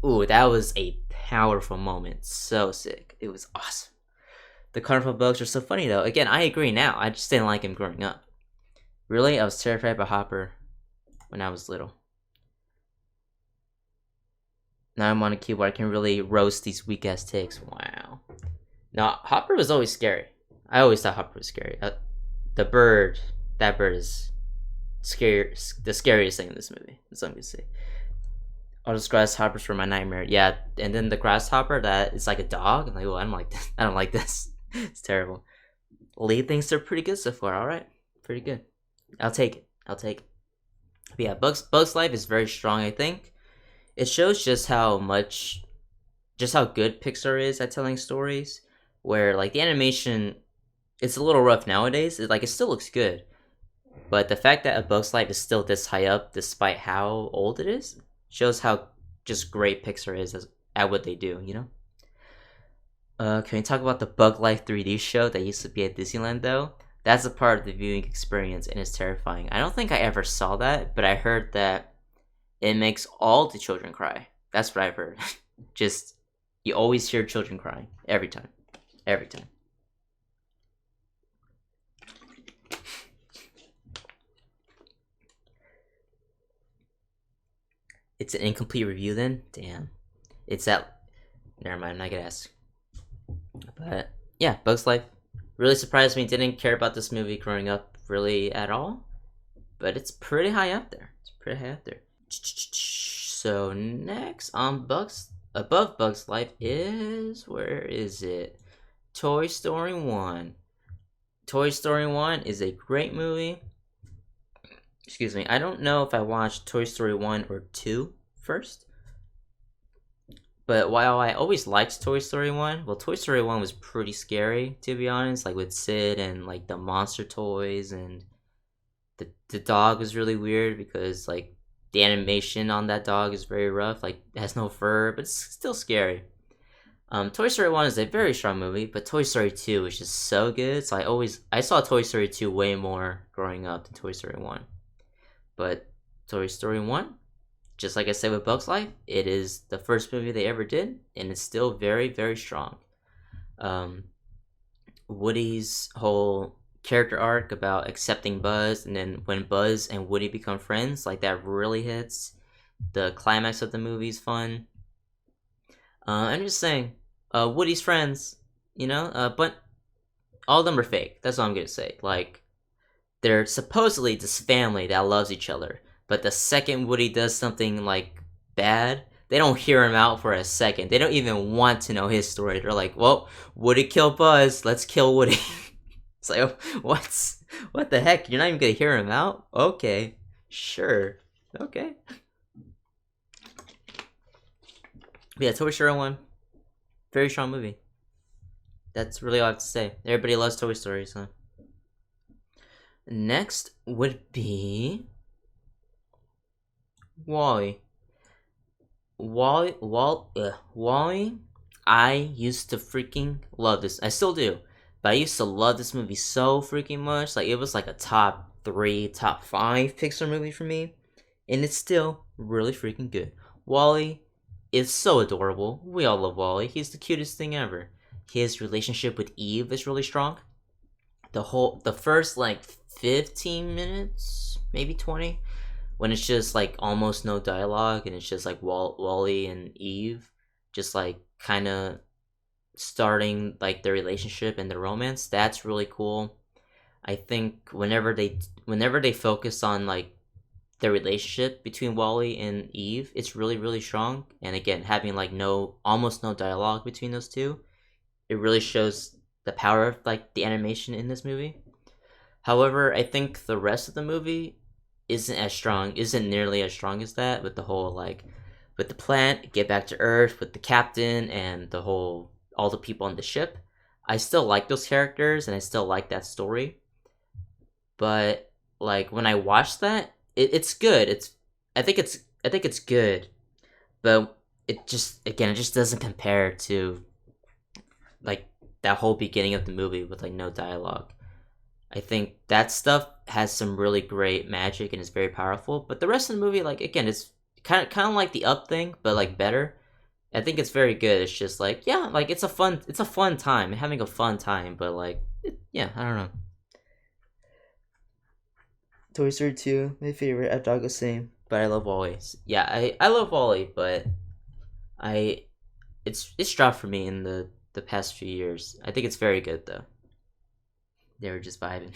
Speaker 1: Ooh, that was a powerful moment. So sick. It was awesome. The carnival bugs are so funny though. Again, I agree now. I just didn't like him growing up. Really, I was terrified by Hopper when I was little. Now I'm on a keyboard. I can really roast these weak ass takes. Wow. Now Hopper was always scary. I always thought Hopper was scary. The bird, that bird is scary. The scariest thing in this movie. That's all I'm gonna say. All those grasshoppers were my nightmare. Yeah, and then the grasshopper that is like a dog. I'm like, oh, I don't like this. I don't like this. It's terrible. Lead thinks they're pretty good so far. All right, pretty good. I'll take it. I'll take it. But yeah, Bugs Life is very strong. I think it shows just how good Pixar is at telling stories. Where like the animation, it's a little rough nowadays. It still looks good, but the fact that A Bug's Life is still this high up, despite how old it is, shows how just great Pixar is at what they do. You know. Can we talk about the Bug Life 3D show that used to be at Disneyland though? That's a part of the viewing experience and it's terrifying. I don't think I ever saw that, but I heard that it makes all the children cry. That's what I've heard. Just, you always hear children crying. Every time. Every time. It's an incomplete review then? Damn. It's that. Never mind, I'm not gonna ask. But, yeah, Bugs Life. Really surprised me. Didn't care about this movie growing up really at all. But it's pretty high up there. It's pretty high up there. So next on above Bugs Life is, where is it? Toy Story 1. Toy Story 1 is a great movie. Excuse me. I don't know if I watched Toy Story 1 or 2 first. But while I always liked Toy Story 1, well, Toy Story 1 was pretty scary, to be honest, like with Sid and like the monster toys, and the dog was really weird because like the animation on that dog is very rough, like it has no fur, but it's still scary. Toy Story 1 is a very strong movie, but Toy Story 2 is just so good, so I saw Toy Story 2 way more growing up than Toy Story 1. But Toy Story 1, just like I said with Bugs Life, it is the first movie they ever did, and it's still very, very strong. Woody's whole character arc about accepting Buzz, and then when Buzz and Woody become friends, like that really hits. The climax of the movie is fun. I'm just saying, Woody's friends, but all of them are fake. That's all I'm gonna say. Like, they're supposedly this family that loves each other. But the second Woody does something like bad, they don't hear him out for a second. They don't even want to know his story. They're like, well, Woody killed Buzz, let's kill Woody. It's like, what the heck? You're not even gonna hear him out? Okay, sure, okay. But yeah, Toy Story 1, very strong movie. That's really all I have to say. Everybody loves Toy Story, so. Next would be WALL-E. Wally. I used to freaking love this. I still do, but I used to love this movie so freaking much. Like it was like a top three, top five Pixar movie for me, and it's still really freaking good. Wally is so adorable. We all love Wally. He's the cutest thing ever. His relationship with Eve is really strong. The first like 15 minutes, maybe 20, when it's just like almost no dialogue and it's just like Wally and Eve just like kind of starting like their relationship and their romance. That's really cool. I think whenever they focus on like the relationship between Wally and Eve, it's really strong. And again, having like no almost no dialogue between those two, it really shows the power of like the animation in this movie. However, I think the rest of the movie isn't nearly as strong as that, with the whole like with the plant, get back to Earth, with the captain and the whole all the people on the ship. I still like those characters and I still like that story. But like when I watch that, it's good. I think it's good, but it just doesn't compare to like that whole beginning of the movie with like no dialogue. I think that stuff has some really great magic and is very powerful. But the rest of the movie, like again, it's kind of like the Up thing, but like better. I think it's very good. It's just like yeah, like it's a fun time, having a fun time. But like yeah, I don't know. Toy Story 2, my favorite. I've dog the same, but I love Wally. Yeah, I love Wally, but I it's dropped for me in the past few years. I think it's very good though. They were just vibing.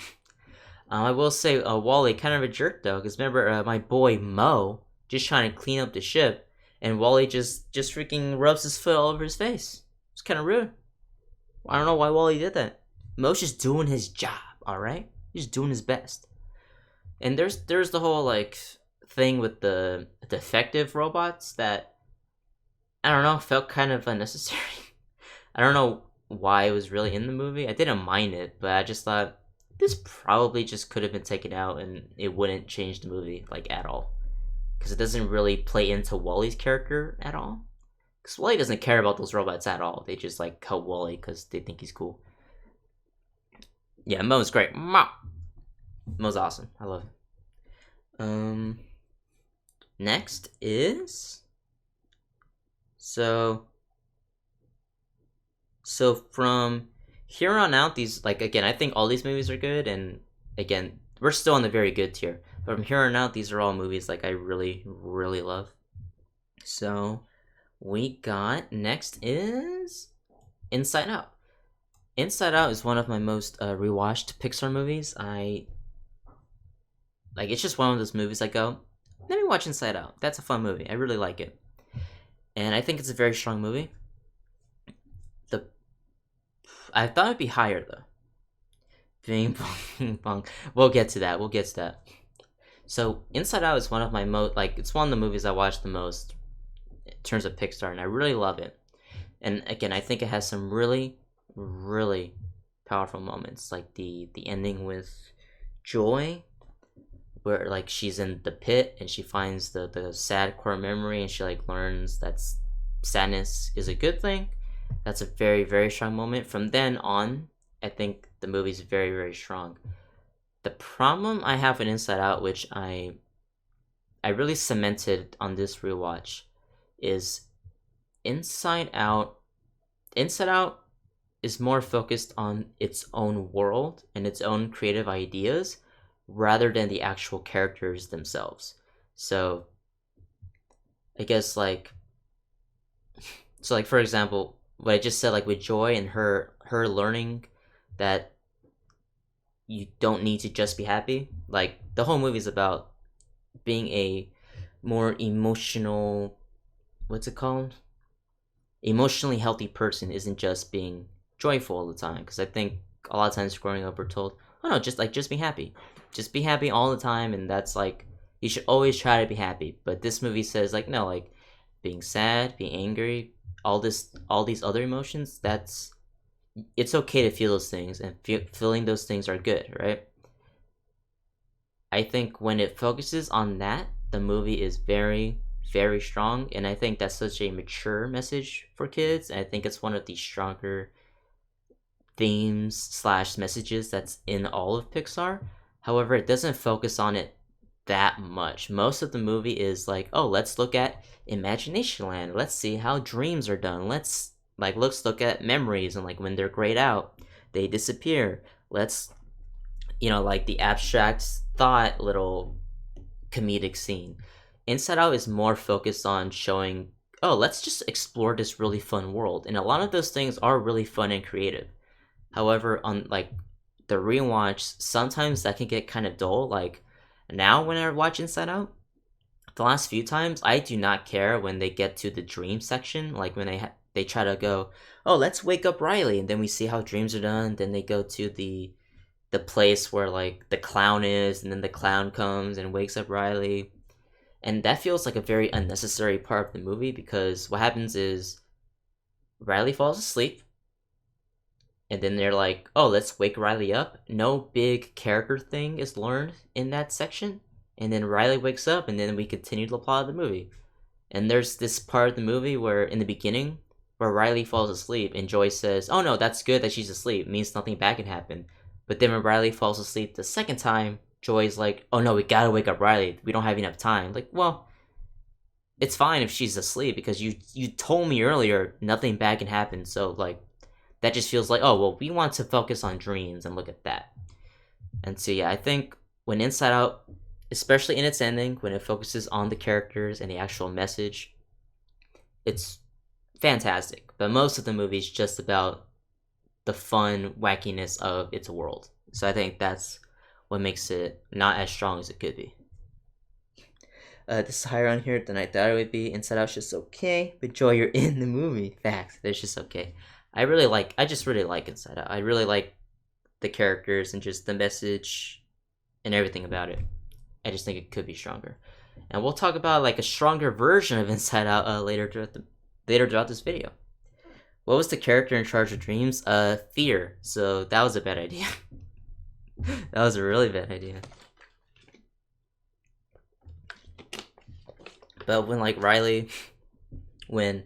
Speaker 1: I will say, Wally kind of a jerk though, because remember my boy Mo just trying to clean up the ship, and Wally just freaking rubs his foot all over his face. It's kind of rude. I don't know why Wally did that. Mo's just doing his job, all right. He's doing his best. And there's the whole like thing with the defective robots that I don't know felt kind of unnecessary. I don't know why it was really in the movie. I didn't mind it, but I just thought this probably just could have been taken out and it wouldn't change the movie like at all, because it doesn't really play into Wally's character at all. Because Wally doesn't care about those robots at all. They just like help Wally because they think he's cool. Yeah, Mo's great. Mo's awesome. I love it. Next is so from here on out, these like again, I think all these movies are good, and again, we're still on the very good tier. But from here on out, these are all movies like I really love. So we got next is Inside Out. Inside Out is one of my most rewatched Pixar movies. I like it's just one of those movies I go, let me watch Inside Out. That's a fun movie. I really like it, and I think it's a very strong movie. The I thought it'd be higher though. Bing bong, bing bong. We'll get to that. We'll get to that. So Inside Out is one of my most like it's one of the movies I watch the most in terms of Pixar, and I really love it. And again, I think it has some really powerful moments, like the ending with Joy, where like she's in the pit and she finds the sad core memory, and she like learns that sadness is a good thing. That's a very strong moment. From then on, I think the movie's very strong. The problem I have with Inside Out, which I really cemented on this rewatch, is Inside Out. Inside Out is more focused on its own world and its own creative ideas rather than the actual characters themselves. So I guess like for example, what I just said, like with Joy and her learning that you don't need to just be happy. Like the whole movie is about being a more emotional, what's it called? Emotionally healthy person isn't just being joyful all the time. Because I think a lot of times growing up we're told, oh no, just be happy, just be happy all the time, and that's like you should always try to be happy. But this movie says like no, like being sad, being angry, all these other emotions. That's it's okay to feel those things, and feeling those things are good, right? I think when it focuses on that, the movie is very very strong, and I think that's such a mature message for kids. And I think it's one of the stronger themes slash messages that's in all of Pixar. However, it doesn't focus on it that much. Most of the movie is like, oh, let's look at Imagination Land. Let's see how dreams are done. Let's look at memories, and like when they're grayed out, they disappear. Let's like the abstract thought little comedic scene. Inside Out is more focused on showing, oh, let's just explore this really fun world. And a lot of those things are really fun and creative. However, on like the rewatch, sometimes that can get kind of dull. Like now when I watch Inside Out, the last few times I do not care when they get to the dream section. Like when they try to go, oh, let's wake up Riley, and then we see how dreams are done. Then they go to the place where like the clown is, and then the clown comes and wakes up Riley. And that feels like a very unnecessary part of the movie, because what happens is Riley falls asleep, and then they're like, oh, let's wake Riley up. No big character thing is learned in that section. And then Riley wakes up, and then we continue the plot of the movie. And there's this part of the movie where, in the beginning, where Riley falls asleep, and Joy says, oh no, that's good that she's asleep. It means nothing bad can happen. But then when Riley falls asleep the second time, Joy's like, oh no, we gotta wake up Riley. We don't have enough time. Like, well, it's fine if she's asleep, because you told me earlier nothing bad can happen. So, like, that just feels like, oh, well, we want to focus on dreams and look at that. And so, yeah, I think when Inside Out, especially in its ending, when it focuses on the characters and the actual message, it's fantastic. But most of the movie is just about the fun wackiness of its world. So I think that's what makes it not as strong as it could be. This is higher on here than I thought it would be. Inside Out's just okay, but Joy, you're in the movie. Facts. It's just okay. I just really like Inside Out. I really like the characters and just the message and everything about it. I just think it could be stronger. And we'll talk about like a stronger version of Inside Out later throughout this video. What was the character in charge of dreams? Fear. So that was a bad idea. That was a really bad idea. But when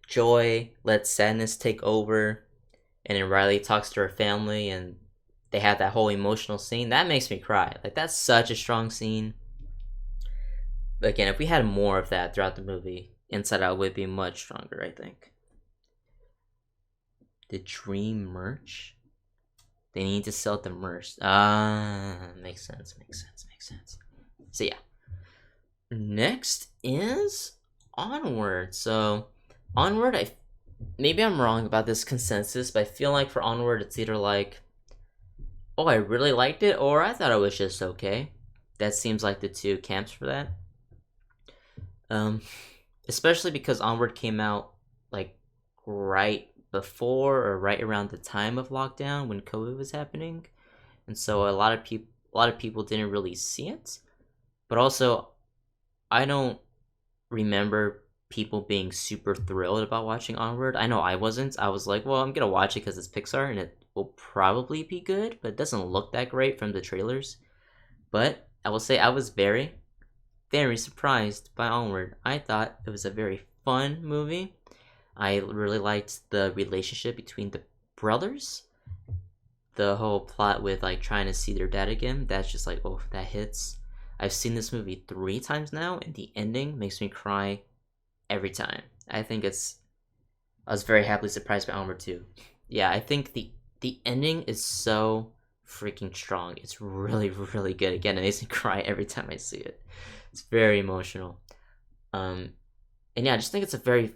Speaker 1: Joy lets sadness take over, and then Riley talks to her family, and they have that whole emotional scene, that makes me cry. Like, that's such a strong scene. But again, if we had more of that throughout the movie, Inside Out would be much stronger, I think. The Dream merch? They need to sell the merch. Makes sense. So yeah. Next is Onward. So Onward, maybe I'm wrong about this consensus, but I feel like for Onward it's either like, oh, I really liked it, or I thought it was just okay. That seems like the two camps for that. Especially because Onward came out like right before or right around the time of lockdown when COVID was happening, and so a lot of people didn't really see it. But also, I don't remember people being super thrilled about watching Onward. I know I wasn't. I was like, well, I'm gonna watch it because it's Pixar and it will probably be good, but it doesn't look that great from the trailers. But I will say I was very, very surprised by Onward. I thought it was a very fun movie. I really liked the relationship between the brothers. The whole plot with like trying to see their dad again, that's just like, oh, that hits. I've seen this movie 3 times now, and the ending makes me cry every time. I was very happily surprised by Onward too. Yeah, I think the ending is so freaking strong. It's really, really good. Again, it makes me cry every time I see it. It's very emotional. And yeah, I just think it's a very,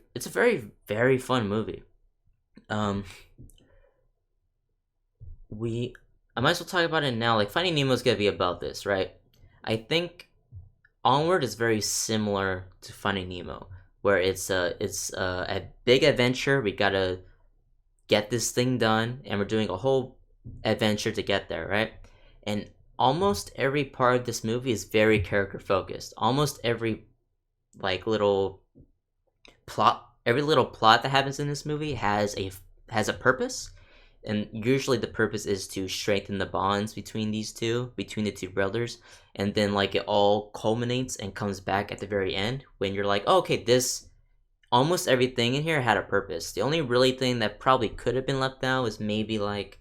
Speaker 1: very fun movie. I might as well talk about it now. Like, Finding Nemo is gonna be about this, right? I think Onward is very similar to Finding Nemo, where it's a big adventure. We gotta get this thing done, and we're doing a whole adventure to get there, right? And almost every part of this movie is very character focused. Almost every little plot that happens in this movie has a purpose, and usually the purpose is to strengthen the bonds between between the two brothers, and then like it all culminates and comes back at the very end when you're like, oh, okay, this almost everything in here had a purpose. The only really thing that probably could have been left out was maybe like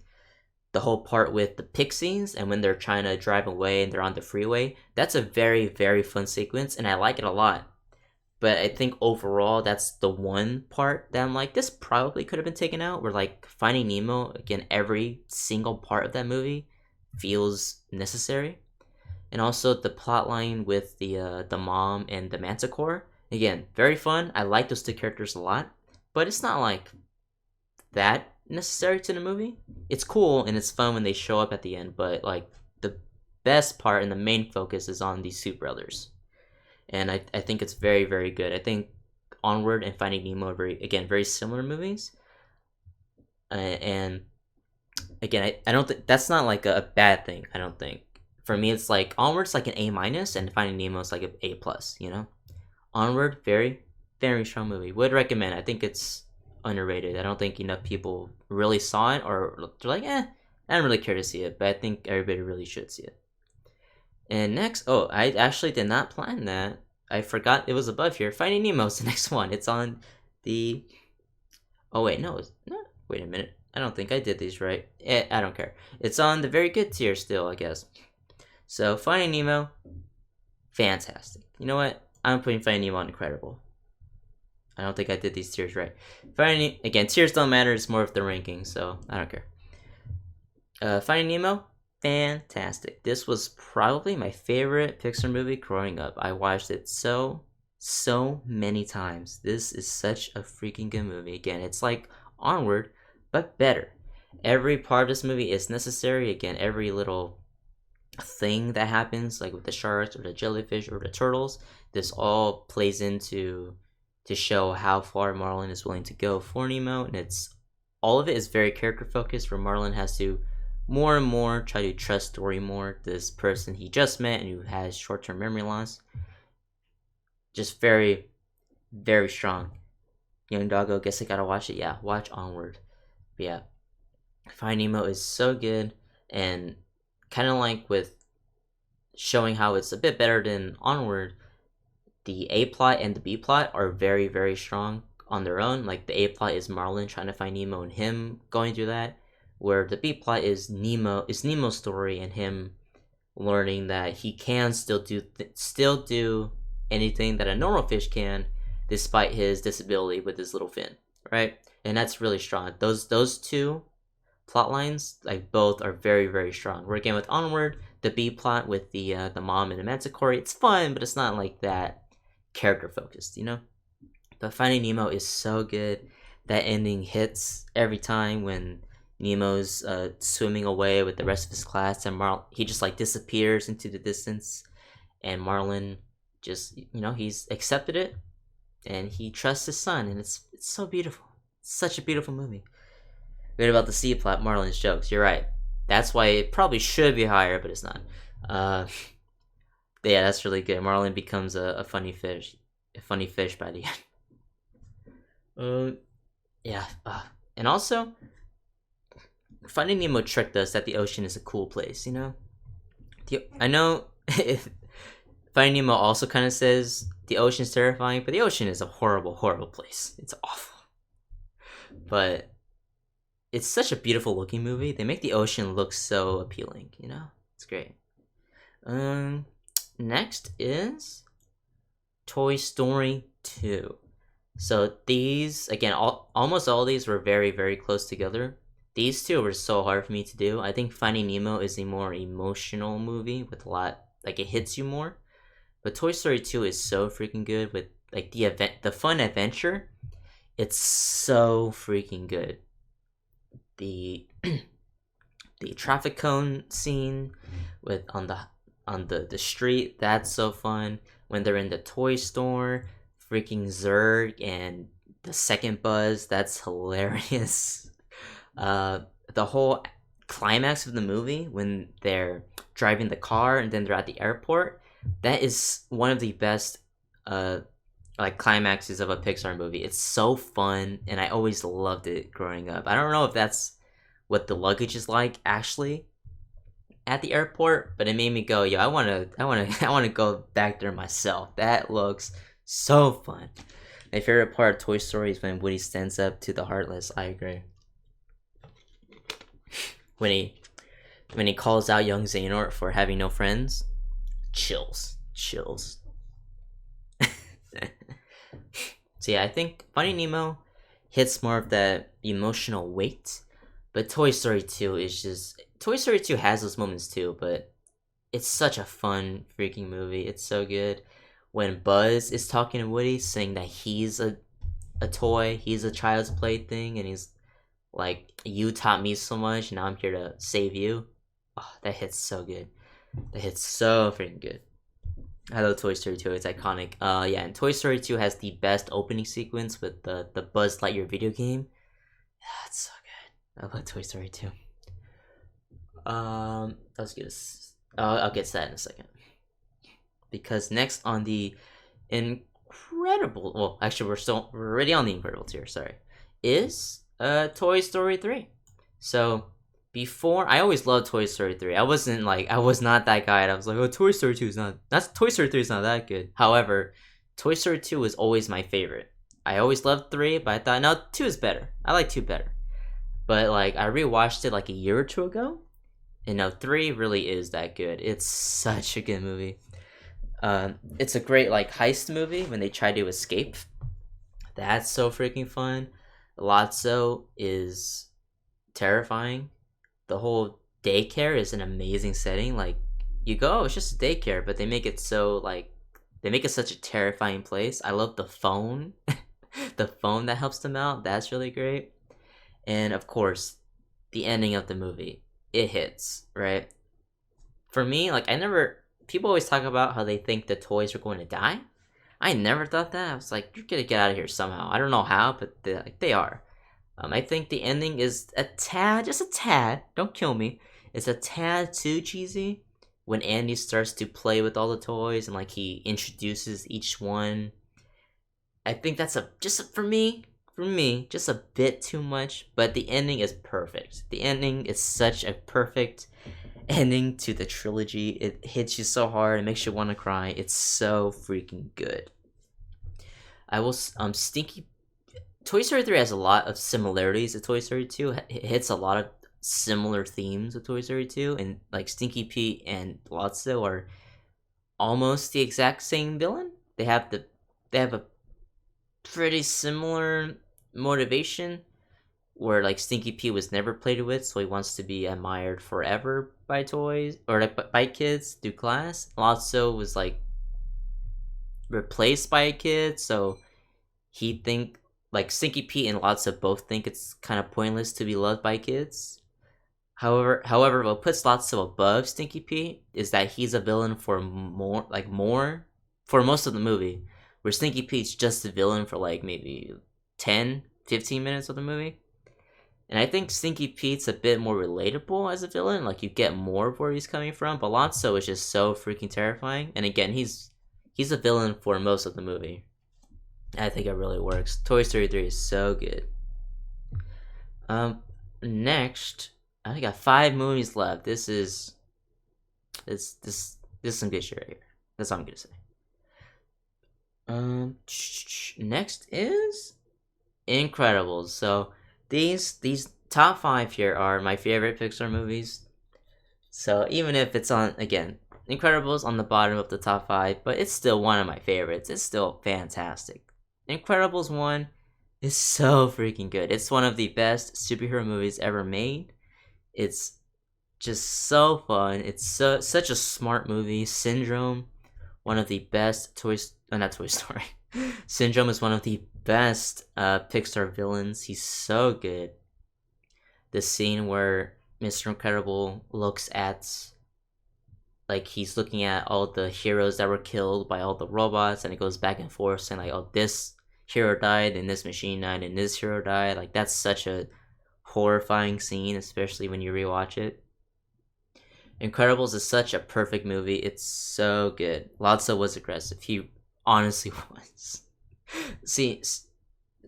Speaker 1: the whole part with the pixies and when they're trying to drive away and they're on the freeway. That's a very, very fun sequence, and I like it a lot. But I think overall, that's the one part that I'm like, this probably could have been taken out. Where like Finding Nemo, again, every single part of that movie feels necessary, and also the plot line with the mom and the Manticore. Again, very fun. I like those two characters a lot, but it's not like that necessary to the movie. It's cool and it's fun when they show up at the end, but like the best part and the main focus is on these two brothers, and I think it's very, very good. I think Onward and Finding Nemo are very similar movies, and again, I don't think that's not like a bad thing. I don't think for me it's like Onward's like an A minus and Finding Nemo is like an A plus. You know, Onward, very, very strong movie. Would recommend. I think it's underrated. I don't think enough people really saw it, or they're like, I don't really care to see it, but I think everybody really should see it. And next, oh, I actually did not plan that. I forgot it was above here. Finding Nemo's the next one. It's on the. Oh wait, no, no. Wait a minute. I don't think I did these right. I don't care. It's on the very good tier still, I guess. So Finding Nemo, fantastic. You know what? I'm putting Finding Nemo on incredible. I don't think I did these tiers right. Finding again, tiers don't matter. It's more of the ranking, so I don't care. Finding Nemo, fantastic. This was probably my favorite Pixar movie growing up. I watched it so many times. This is such a freaking good movie. Again, it's like Onward, but better. Every part of this movie is necessary. Again, every little thing that happens, like with the sharks or the jellyfish or the turtles, this all plays into to show how far Marlin is willing to go for Nemo, and it's all of it is very character focused, where Marlin has to more and more try to trust Dory more, this person he just met and who has short term memory loss. Just very, very strong. Young Doggo, guess I gotta watch it. Yeah, watch Onward. But yeah, Finding Nemo is so good, and kind of like with showing how it's a bit better than Onward, the A plot and the B plot are very, very strong on their own. Like the A plot is Marlin trying to find Nemo and him going through that, where the B plot is Nemo's story and him learning that he can still do anything that a normal fish can, despite his disability with his little fin, right? And that's really strong. Those two plot lines, like both, are very, very strong. We're again with Onward, the B plot with the mom and the Manticore. It's fun, but it's not like that character focused, you know. But Finding Nemo is so good. That ending hits every time when Nemo's swimming away with the rest of his class, and he just like disappears into the distance, and Marlin just he's accepted it, and he trusts his son, and it's so beautiful. It's such a beautiful movie. Good about the C plot, Marlin's jokes. You're right. That's why it probably should be higher, but it's not. Yeah, that's really good. Marlin becomes a funny fish, by the end. Yeah. And also, Finding Nemo tricked us that the ocean is a cool place. You know, I know Finding Nemo also kind of says the ocean's terrifying, but the ocean is a horrible, horrible place. It's awful. But it's such a beautiful looking movie. They make the ocean look so appealing, you know? It's great. Next is Toy Story 2. So these, again, almost all these were very, very close together. These two were so hard for me to do. I think Finding Nemo is a more emotional movie with a lot, like it hits you more. But Toy Story 2 is so freaking good with like the fun adventure. It's so freaking good. The the traffic cone scene with on the street, that's so fun. When they're in the toy store, freaking Zurg and the second Buzz, that's hilarious. The whole climax of the movie when they're driving the car and then they're at the airport, that is one of the best like climaxes of a Pixar movie. It's so fun, and I always loved it growing up. I don't know if that's what the luggage is like actually at the airport, but it made me go, yo, I wanna go back there myself. That looks so fun. My favorite part of Toy Story is when Woody stands up to the Heartless. I agree. When he calls out young Xehanort for having no friends, chills. So yeah, I think Finding Nemo hits more of that emotional weight, but Toy Story 2 is just Toy Story 2 has those moments too, but it's such a fun freaking movie. It's so good. When Buzz is talking to Woody, saying that he's a toy, he's a child's plaything, and he's like, you taught me so much, now I'm here to save you. Oh, that hits so good. That hits so freaking good. I love Toy Story 2, it's iconic. Yeah, and Toy Story 2 has the best opening sequence with the Buzz Lightyear video game. Yeah, it's so good. I love Toy Story 2. Let's get I'll get to that in a second. Because next on the Incredible, well, actually we're already on the Incredibles here, sorry, is Toy Story 3. So before, I always loved Toy Story 3. I was not that guy and I was like, oh, Toy Story 2 is not, Toy Story 3 is not that good. However, Toy Story 2 was always my favorite. I always loved 3, but I thought, no, 2 is better. I like 2 better. But like, I rewatched it like a year or two ago, and no, 3 really is that good. It's such a good movie. It's a great like heist movie when they try to escape. That's so freaking fun. Lotso is terrifying. The whole daycare is an amazing setting. Like, you go, oh, it's just a daycare, but they make it so like, they make it such a terrifying place. I love the phone. The phone that helps them out, that's really great. And of course, the ending of the movie, it hits, right? For me, like, people always talk about how they think the toys are going to die. I never thought that. I was like, you're gonna get out of here somehow. I don't know how, but they are. I think the ending is just a tad, don't kill me, it's a tad too cheesy when Andy starts to play with all the toys and like he introduces each one. I think that's for me, just a bit too much, but the ending is perfect. The ending is such a perfect ending to the trilogy. It hits you so hard, it makes you want to cry. It's so freaking good. I will Stinky Toy Story 3 has a lot of similarities to Toy Story 2. It hits a lot of similar themes with Toy Story 2, and like Stinky Pete and Lotso are almost the exact same villain. They have a pretty similar motivation, where like Stinky Pete was never played with, so he wants to be admired forever by toys or like by kids through class. Lotso was like replaced by a kid, so he think like Stinky Pete and Lotso both think it's kind of pointless to be loved by kids. However, what puts Lotso above Stinky Pete is that he's a villain for more for most of the movie, where Stinky Pete's just a villain for like maybe 10, 15 minutes of the movie. And I think Stinky Pete's a bit more relatable as a villain, like you get more of where he's coming from, but Lotso is just so freaking terrifying. And again, he's a villain for most of the movie. I think it really works. Toy Story 3 is so good. Next, I got 5 movies left. This is some good shit right here. That's all I'm gonna say. Next is Incredibles. So these top 5 here are my favorite Pixar movies. So even if it's on, again, Incredibles on the bottom of the top 5, but it's still one of my favorites. It's still fantastic. Incredibles 1 is so freaking good. It's one of the best superhero movies ever made. It's just so fun. It's such a smart movie. Syndrome, one of the best not Toy Story. Syndrome is one of the best Pixar villains. He's so good. The scene where Mr. Incredible looks at, like, he's looking at all the heroes that were killed by all the robots, and it goes back and forth saying like, oh, this hero died and this machine died and this hero died. Like, that's such a horrifying scene, especially when you rewatch it. Incredibles is such a perfect movie. It's so good. Lotso was aggressive. He honestly was. See,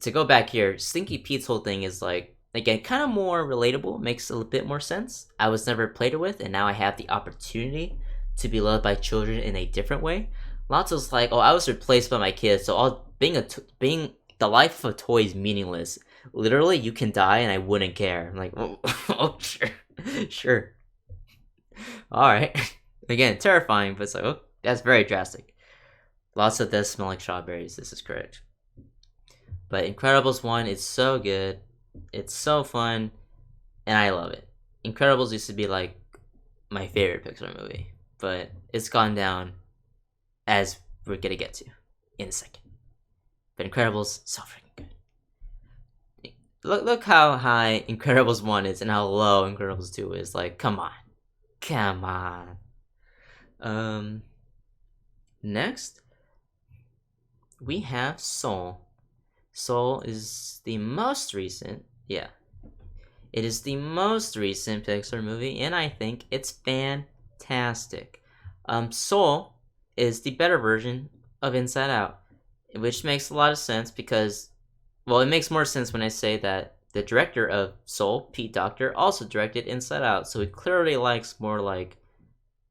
Speaker 1: to go back here, Stinky Pete's whole thing is like, again, kind of more relatable, makes a bit more sense. I was never played it with, and now I have the opportunity to be loved by children in a different way. Lots of like, oh, I was replaced by my kids, so being the life of a toy is meaningless. Literally, you can die, and I wouldn't care. I'm like, oh, oh sure, sure, all right. Again, terrifying, but it's like, oh, that's very drastic. Lots of this smell like strawberries. This is correct. But Incredibles 1 is so good. It's so fun, and I love it. Incredibles used to be like my favorite Pixar movie, but it's gone down as we're gonna get to in a second. But Incredibles, so freaking good. Look how high Incredibles 1 is and how low Incredibles 2 is. Like, come on. Come on. Next, we have Soul. Soul is the most recent, yeah. It is the most recent Pixar movie, and I think it's fantastic. Soul is the better version of Inside Out, which makes a lot of sense because, well, it makes more sense when I say that the director of Soul, Pete Docter, also directed Inside Out, so he clearly likes more like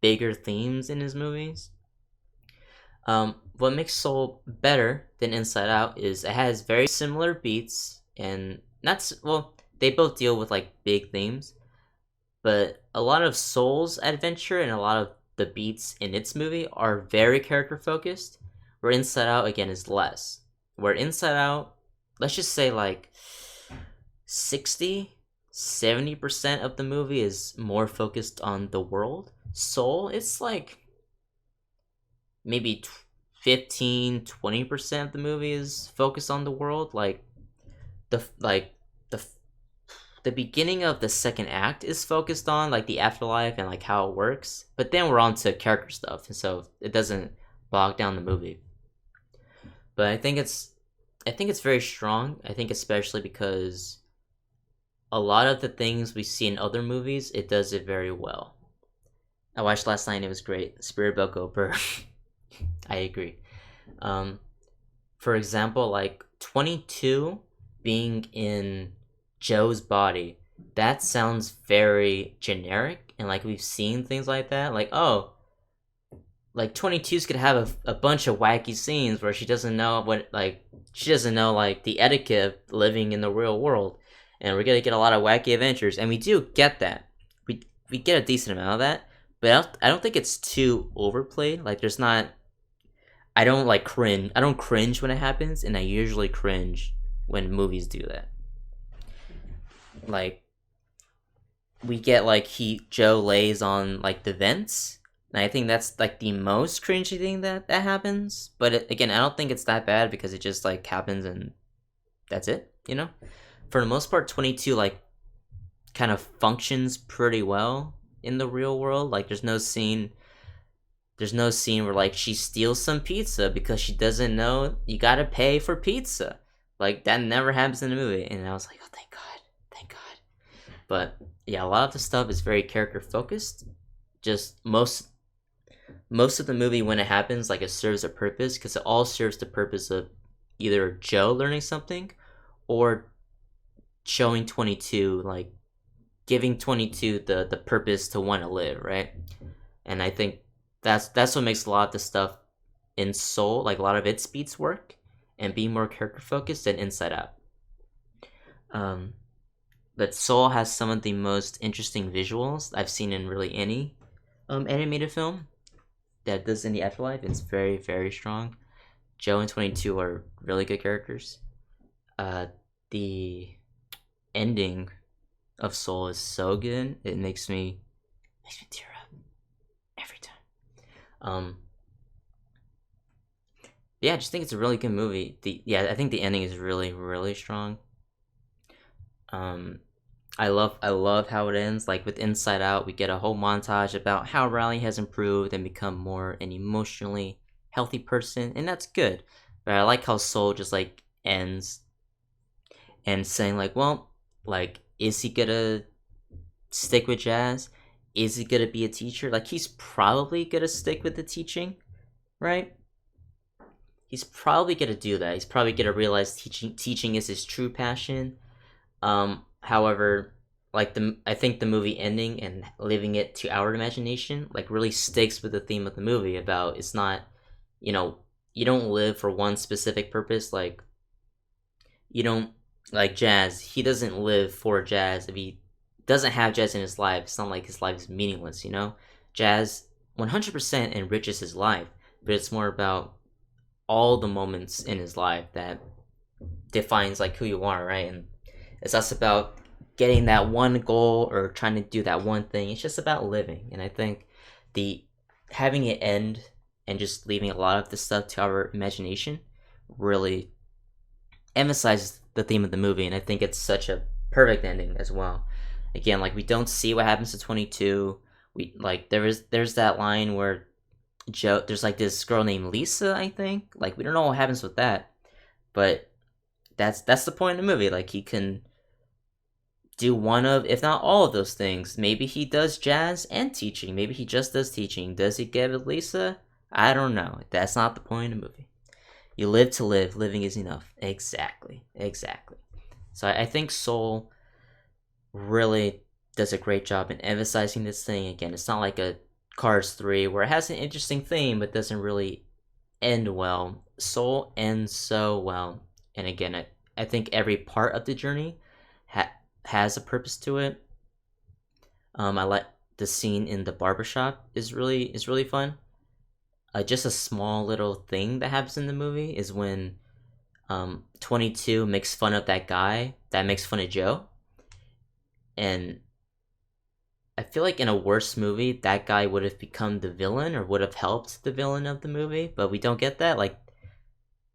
Speaker 1: bigger themes in his movies. What makes Soul better than Inside Out is it has very similar beats, and that's, well, they both deal with like big themes, but a lot of Soul's adventure and a lot of the beats in its movie are very character focused, where Inside Out again is less. Where Inside Out, let's just say like 60-70% of the movie is more focused on the world. Soul, it's like maybe 15-20% of the movie is focused on the world. Like the the beginning of the second act is focused on like the afterlife and like how it works, but then we're on to character stuff, and so it doesn't bog down the movie. But I think it's very strong. I think especially because a lot of the things we see in other movies, it does it very well. I watched last night and it was great. Spirit Boat Go Burr. I agree. For example, like 22 being in Joe's body, that sounds very generic, and like we've seen things like that. Like, oh, like 22's could have a bunch of wacky scenes where she doesn't know like the etiquette of living in the real world, and we're gonna get a lot of wacky adventures, and we do get that. We get a decent amount of that, but I don't think it's too overplayed. Like, there's not. I don't like cringe. I don't cringe when it happens, and I usually cringe when movies do that. Like, we get like Joe lays on like the vents, and I think that's like the most cringy thing that happens. But again, I don't think it's that bad because it just like happens and that's it. You know, for the most part, 22 like kind of functions pretty well in the real world. Like, there's no scene where like she steals some pizza because she doesn't know you gotta pay for pizza. Like, that never happens in the movie, and I was like, oh, thank God. But yeah, a lot of the stuff is very character focused. Just most of the movie, when it happens, like, it serves a purpose, because it all serves the purpose of either Joe learning something or showing 22, like giving 22 the purpose to want to live, right? And I think that's what makes a lot of the stuff in Soul, like a lot of its beats work and be more character focused than Inside Out. But Soul has some of the most interesting visuals I've seen in really any animated film that does in the afterlife. It's very, very strong. Joe and 22 are really good characters. The ending of Soul is so good. It makes me tear up every time. Yeah, I just think it's a really good movie. I think the ending is really, really strong. I love how it ends. Like, with Inside Out, we get a whole montage about how Riley has improved and become more an emotionally healthy person, and that's good. But I like how Soul just like ends and saying like, well, like, is he gonna stick with jazz? Is he gonna be a teacher? Like, he's probably gonna stick with the teaching, right? He's probably gonna do that. He's probably gonna realize teaching is his true passion. However, like I think the movie ending and leaving it to our imagination like really sticks with the theme of the movie about it's not, you know, you don't live for one specific purpose. Like you don't like Jazz. He doesn't live for Jazz. If he doesn't have Jazz in his life, it's not like his life is meaningless. You know, Jazz 100% enriches his life, but it's more about all the moments in his life that defines like who you are, right? And it's less about getting that one goal or trying to do that one thing. It's just about living. And I think the having it end and just leaving a lot of the stuff to our imagination really emphasizes the theme of the movie. And I think it's such a perfect ending as well. Again, like we don't see what happens to 22. We like there's that line where Joe there's like this girl named Lisa, I think. Like we don't know what happens with that, but that's the point of the movie. Like he can do one of, if not all of those things. Maybe he does jazz and teaching. Maybe he just does teaching. Does he get with Lisa? I don't know. That's not the point of the movie. You live to live. Living is enough. Exactly. Exactly. So I think Soul really does a great job in emphasizing this thing. Again, it's not like a Cars 3 where it has an interesting theme but doesn't really end well. Soul ends so well. And again, I think every part of the journey has a purpose to it. I like the scene in the barbershop is really fun. Just a small little thing that happens in the movie is when 22 makes fun of that guy that makes fun of Joe, and I feel like in a worse movie that guy would have become the villain or would have helped the villain of the movie, but we don't get that. Like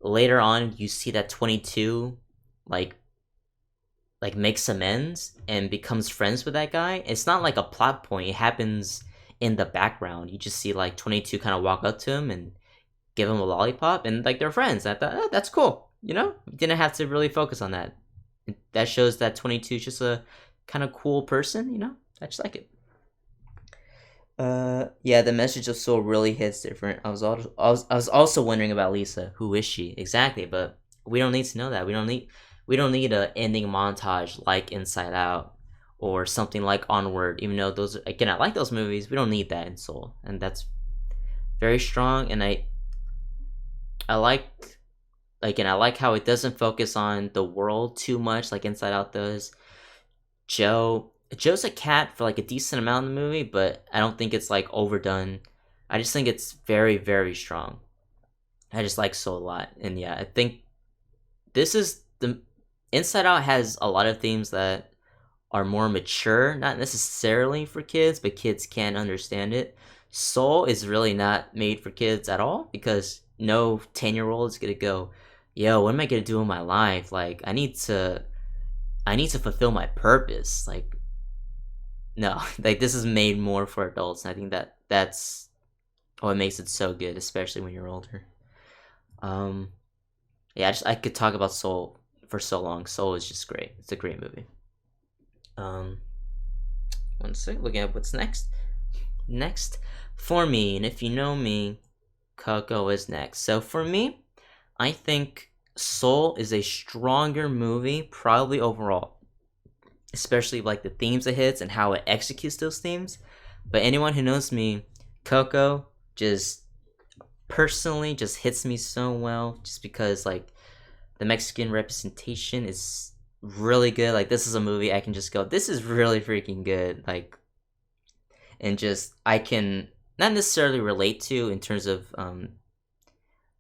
Speaker 1: later on, you see that 22 like makes amends and becomes friends with that guy. It's not like a plot point. It happens in the background. You just see like 22 kind of walk up to him and give him a lollipop and like they're friends. I thought, oh, that's cool. You know, you didn't have to really focus on that. That shows that 22 is just a kind of cool person. You know, I just like it. Yeah, the message of Soul really hits different. I was also wondering about Lisa. Who is she exactly? But we don't need to know that. We don't need a ending montage like Inside Out or something like Onward. Even though those again, I like those movies. We don't need that in Soul, and that's very strong. And I like how it doesn't focus on the world too much like Inside Out does. Joe's a cat for like a decent amount in the movie, but I don't think it's like overdone. I just think it's very, very strong. I just like Soul a lot. And yeah, I think this is the Inside Out has a lot of themes that are more mature, not necessarily for kids, but kids can understand it. Soul is really not made for kids at all because no 10-year-old is gonna go, yo, what am I gonna do in my life? Like I need to fulfill my purpose. Like no, like this is made more for adults, and I think that's what makes it so good, especially when you're older. Um, yeah, I could talk about Soul for so long. Soul is just great. It's a great movie. Um, One sec. Looking at what's next. Next for me, and if you know me, Coco is next. So for me, I think Soul is a stronger movie, probably overall, especially like the themes it hits and how it executes those themes. But anyone who knows me, Coco just personally just hits me so well, just because like the Mexican representation is really good. Like this is a movie I can just go, this is really freaking good. Like, and just I can not necessarily relate to in terms of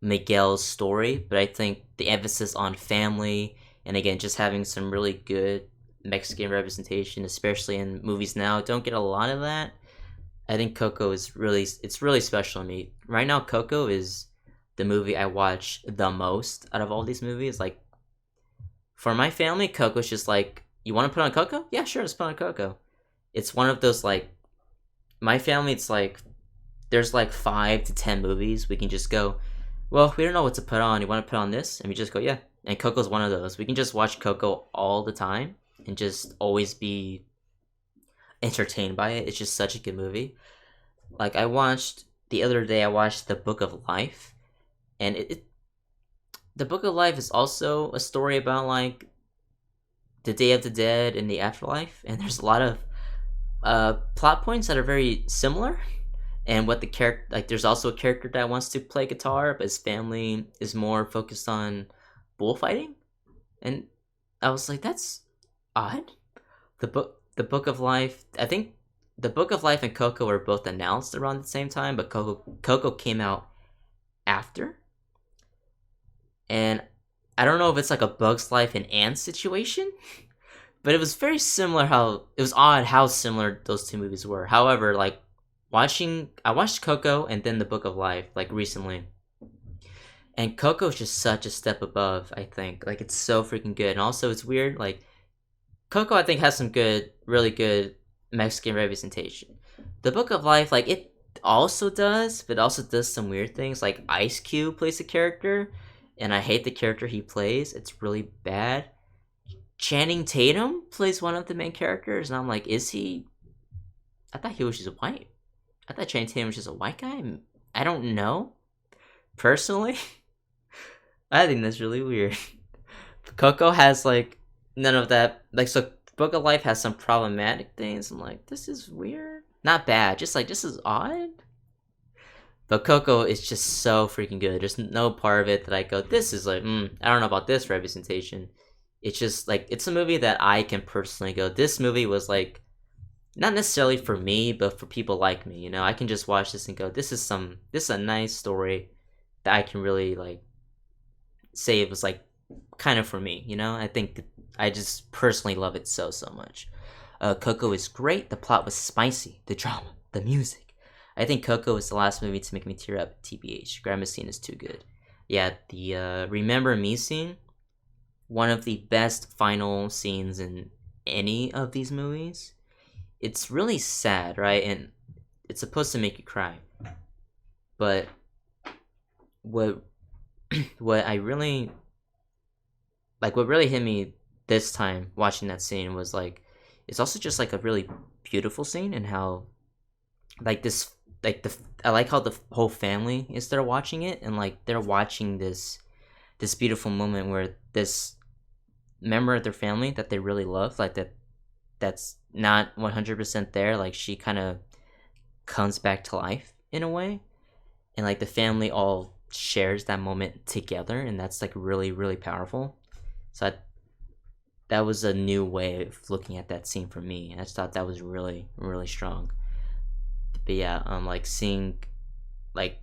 Speaker 1: Miguel's story, but I think the emphasis on family and again just having some really good Mexican representation, especially in movies now, don't get a lot of that. I think Coco is really special to me. Right now Coco is the movie I watch the most out of all these movies. Like for my family, Coco's just like, you want to put on Coco? Yeah, sure, let's put on Coco. It's one of those like my family. It's like there's like 5 to 10 movies we can just go. Well, we don't know what to put on. You want to put on this, and we just go, yeah. And Coco's one of those. We can just watch Coco all the time and just always be entertained by it. It's just such a good movie. Like I watched the other day, I watched The Book of Life, and the Book of Life is also a story about like the Day of the Dead and the Afterlife, and there's a lot of plot points that are very similar. And what the character, like, there's also a character that wants to play guitar, but his family is more focused on bullfighting. And I was like, that's odd. The Book of Life, I think the Book of Life and Coco were both announced around the same time, but Coco came out after. And I don't know if it's like a Bug's Life and Ant situation, but it was very similar. How it was odd how similar those two movies were. However, like, I watched Coco and then the Book of Life like recently, and Coco is just such a step above. I think like it's so freaking good, and also it's weird. Like Coco, I think has some good, really good Mexican representation. The Book of Life, like it also does, but also does some weird things. Like Ice Cube plays a character, and I hate the character he plays. It's really bad. Channing Tatum plays one of the main characters, and I'm like, is he? I thought he was just white. I thought Channing Tatum was just a white guy. I don't know. Personally, I think that's really weird. Coco has like none of that. Like, so Book of Life has some problematic things. I'm like, this is weird. Not bad, just like this is odd. But Coco is just so freaking good. There's no part of it that I go, this is like, I don't know about this representation. It's just like it's a movie that I can personally go, this movie was like not necessarily for me, but for people like me. You know, I can just watch this and go, this is a nice story that I can really like say it was like kind of for me. You know, I think I just personally love it so much. Coco is great. The plot was spicy. The drama, the music. I think Coco is the last movie to make me tear up. TBH, Grandma scene is too good. Yeah, the Remember Me scene, one of the best final scenes in any of these movies. It's really sad, right? And it's supposed to make you cry. But what what I really like, what really hit me this time watching that scene was like, it's also just like a really beautiful scene, and how like this, like I like how the whole family is there watching it, and like they're watching this beautiful moment where this member of their family that they really love, like that's not 100% there, like she kind of comes back to life in a way, and like the family all shares that moment together, and that's like really, really powerful. So that was a new way of looking at that scene for me. I just thought that was really, really strong. But yeah, like seeing like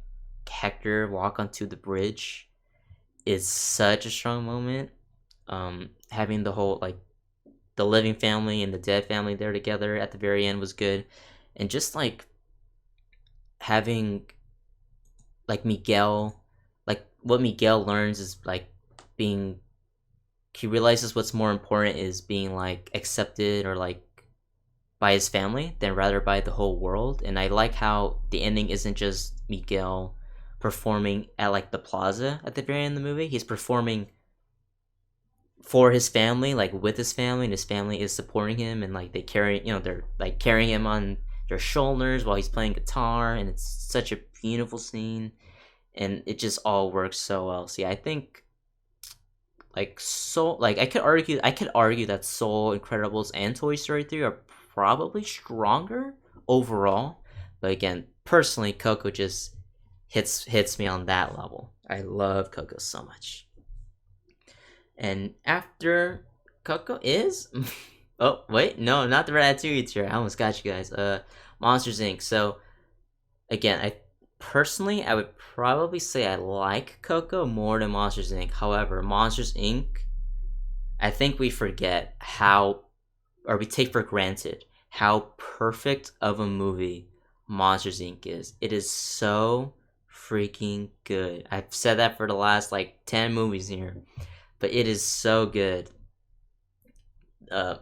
Speaker 1: Hector walk onto the bridge is such a strong moment. Having the whole like the living family and the dead family there together at the very end was good, and just like having like Miguel, like what Miguel learns is like being, he realizes what's more important is being like accepted or like by his family than rather by the whole world. And I like how the ending isn't just Miguel performing at like the plaza at the very end of the movie. He's performing for his family, like with his family, and his family is supporting him, and like they carry, you know, they're like carrying him on their shoulders while he's playing guitar, and it's such a beautiful scene, and it just all works so well. See, I think like Soul, like I could argue that Soul, Incredibles, and Toy Story 3 are probably stronger overall, but again, personally, Coco just hits me on that level. I love Coco so much. And after Coco is oh wait, no, not the Ratatouille tier. I almost got you guys. Monsters Inc. So again, I would probably say I like Coco more than Monsters Inc. However, Monsters Inc., I think we forget how, or we take for granted how perfect of a movie Monsters Inc. is. It is so freaking good. I've said that for the last like 10 movies here, but it is so good.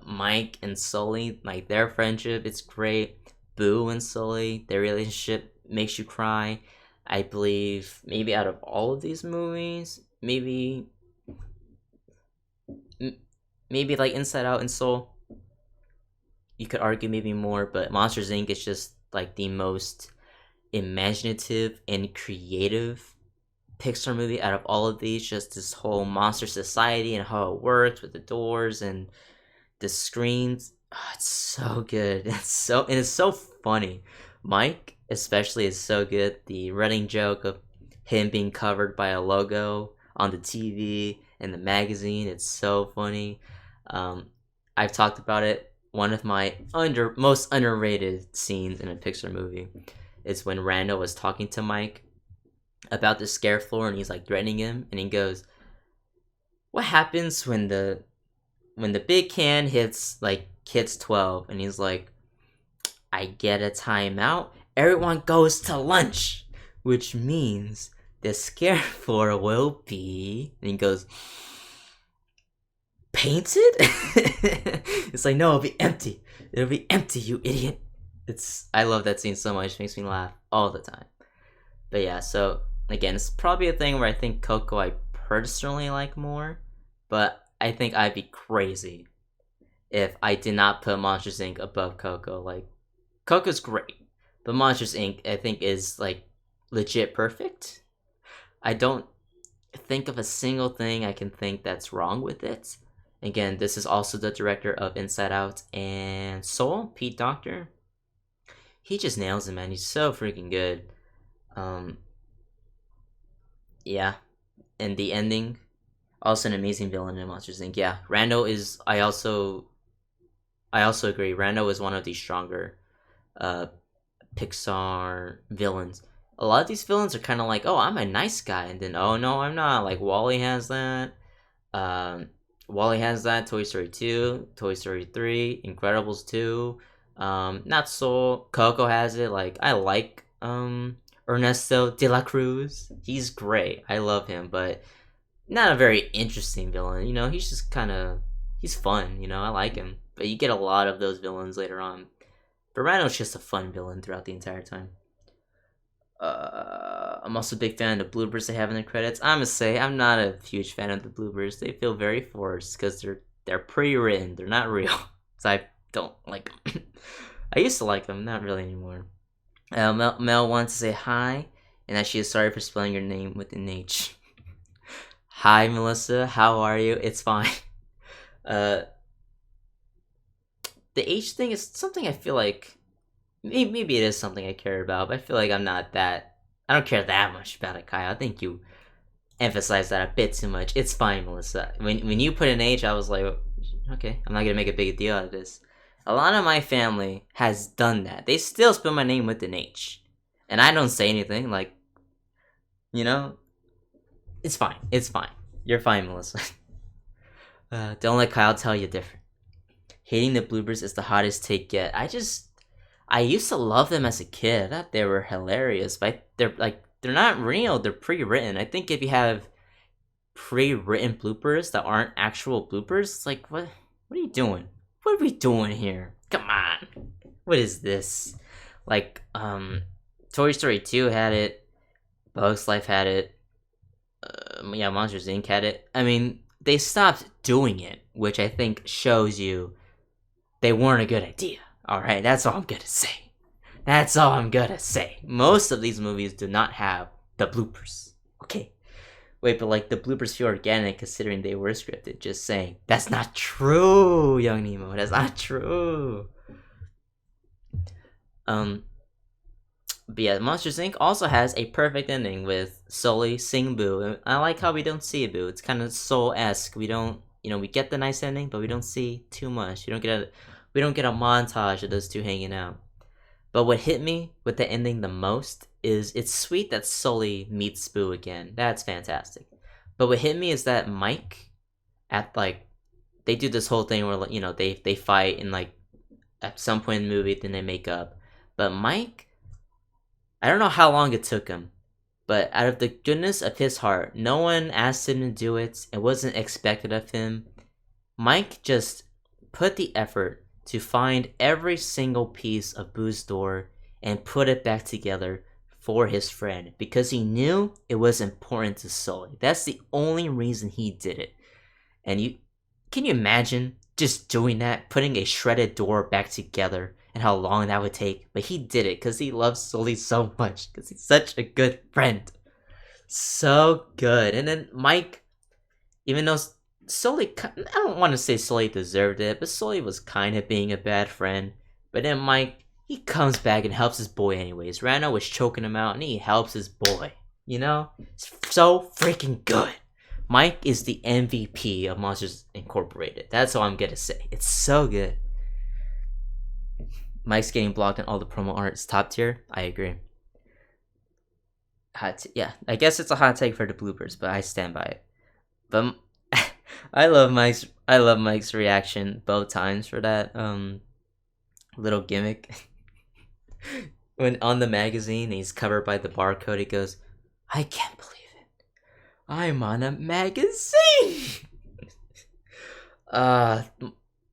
Speaker 1: Mike and Sully, like their friendship, it's great. Boo and Sully, their relationship makes you cry. I believe maybe out of all of these movies, maybe like Inside Out and Soul, you could argue maybe more, but Monsters Inc. is just like the most imaginative and creative Pixar movie out of all of these. Just this whole monster society and how it works with the doors, and the screens, it's so good. It's so funny. Mike especially is so good. The running joke of him being covered by a logo on the TV and the magazine, it's so funny. Um, I've talked about it. One of my most underrated scenes in a Pixar movie is when Randall was talking to Mike about the scare floor, and he's like threatening him, and he goes, "What happens when the big can hits 12?" And he's like, "I get a timeout. Everyone goes to lunch, which means the scare floor will be," and he goes, "painted?" It's like, no, it'll be empty. It'll be empty, you idiot. I love that scene so much. It makes me laugh all the time. But yeah, so again, it's probably a thing where I think Coco I personally like more, but I think I'd be crazy if I did not put Monsters Inc. above Coco. Like, Coco's great, but Monsters Inc. I think is like legit perfect. I don't think of a single thing I can think that's wrong with it. Again, this is also the director of Inside Out and Soul, Pete Docter. He just nails it, man. He's so freaking good. Um, yeah, and the ending, also an amazing villain in Monsters Inc. Yeah, Rando is. I also agree. Rando is one of the stronger uh, Pixar villains. A lot of these villains are kind of like, oh, I'm a nice guy, and then, oh no, I'm not. Like Wally has that. Um, Wally has that. Toy Story 2, Toy Story 3, Incredibles 2. Not so. Coco has it. Like, I like Ernesto de la Cruz. He's great. I love him, but not a very interesting villain. He's just he's fun. I like him, but you get a lot of those villains later on. But Rhino's just a fun villain throughout the entire time. I'm also a big fan of the bloopers they have in the credits. I'm gonna say I'm not a huge fan of the bloopers. They feel very forced because they're pre-written. They're not real, so I don't like them. I used to like them, not really anymore. Mel wants to say hi, and that she is sorry for spelling your name with an H. Hi, Melissa. How are you? It's fine. Uh, the H thing is something I feel like maybe it is something I care about, but I feel like I don't care that much about it, Kyle. I think you emphasize that a bit too much. It's fine, Melissa. When you put an H, I was like, okay, I'm not gonna make a big deal out of this. A lot of my family has done that. They still spell my name with an H, and I don't say anything. Like, it's fine. It's fine. You're fine, Melissa. Don't let Kyle tell you different. Hating the bloopers is the hottest take yet. I used to love them as a kid. I thought they were hilarious, but they're not real. They're pre-written. I think if you have pre-written bloopers that aren't actual bloopers, it's like, what are you doing? What are we doing here? Come on. What is this? Like, Toy Story 2 had it. Bugs Life had it. Monsters Inc. had it. I mean, they stopped doing it, which I think shows you they weren't a good idea. Alright, that's all I'm gonna say. That's all I'm gonna say. Most of these movies do not have the bloopers. Okay. Wait, but like the bloopers feel organic considering they were scripted. Just saying. That's not true, Young Nemo. That's not true. But yeah, Monsters Inc. also has a perfect ending with Sully sing Boo. And I like how we don't see Boo. It's kind of Soul-esque. We don't, we get the nice ending, but we don't see too much. We don't get a montage of those two hanging out. But what hit me with the ending the most is it's sweet that Sully meets Boo again. That's fantastic. But what hit me is that Mike, they do this whole thing where, they fight and at some point in the movie, then they make up. But Mike, I don't know how long it took him, but out of the goodness of his heart, no one asked him to do it. It wasn't expected of him. Mike just put the effort to find every single piece of Boo's door and put it back together for his friend because he knew it was important to Sully. That's the only reason he did it. And can you imagine just doing that, putting a shredded door back together and how long that would take? But he did it because he loves Sully so much because he's such a good friend. So good. And then Mike, even though Sully, I don't want to say Sully deserved it, but Sully was kind of being a bad friend. But then Mike, he comes back and helps his boy anyways. Rano was choking him out, and he helps his boy. You know, it's so freaking good. Mike is the MVP of Monsters Incorporated. That's all I'm gonna say. It's so good. Mike's getting blocked in all the promo art. It's top tier. I agree. Yeah, I guess it's a hot take for the bloopers, but I stand by it. But I love Mike's reaction both times for that little gimmick. When on the magazine he's covered by the barcode, he goes, "I can't believe it. I'm on a magazine." uh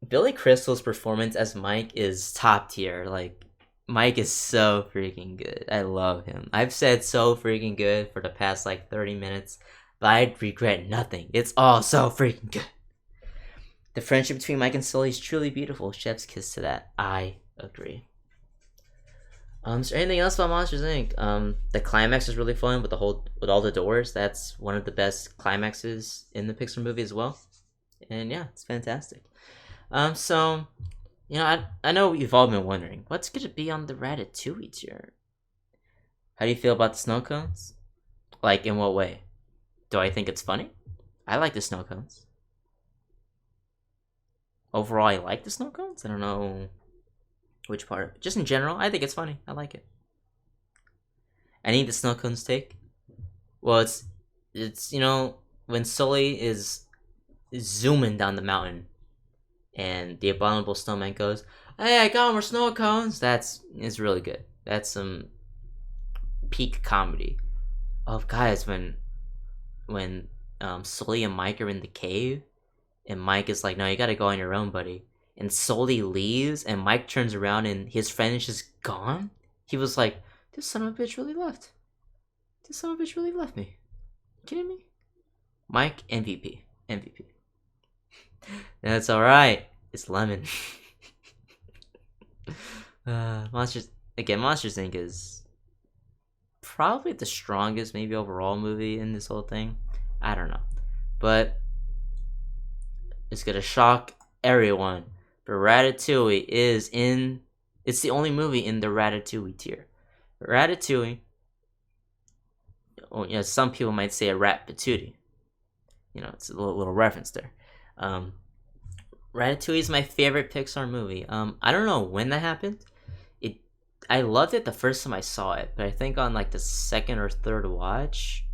Speaker 1: Billy Crystal's performance as Mike is top tier. Like, Mike is so freaking good. I love him. I've said so freaking good for the past like 30 minutes, but I regret nothing. It's all so freaking good. The friendship between Mike and Sully is truly beautiful. Chef's kiss to that. I agree. Is there anything else about Monsters Inc? The climax is really fun with all the doors. That's one of the best climaxes in the Pixar movie as well. And yeah, it's fantastic. So, I know you've all been wondering, what's gonna be on the Ratatouille tier? How do you feel about the snow cones? Like, in what way? Do I think it's funny? I like the snow cones. Overall, I like the snow cones. I don't know which part. Just in general, I think it's funny. I like it. I need the snow cones take. Well, it's when Sully is zooming down the mountain, and the abominable snowman goes, "Hey, I got more snow cones." It's really good. That's some peak comedy. Oh, guys, when Sully and Mike are in the cave, and Mike is like, "No, you gotta go on your own, buddy." And Sully leaves, and Mike turns around, and his friend is just gone. He was like, "This son of a bitch really left. This son of a bitch really left me. You kidding me?" Mike, MVP. MVP. That's alright. It's lemon. Monsters Inc. is probably the strongest, maybe overall movie in this whole thing. I don't know. But it's gonna shock everyone. But Ratatouille it's the only movie in the Ratatouille tier. Ratatouille, some people might say a rat patootie. It's a little reference there. Ratatouille is my favorite Pixar movie. I don't know when that happened. I loved it the first time I saw it, but I think on like the second or third watch,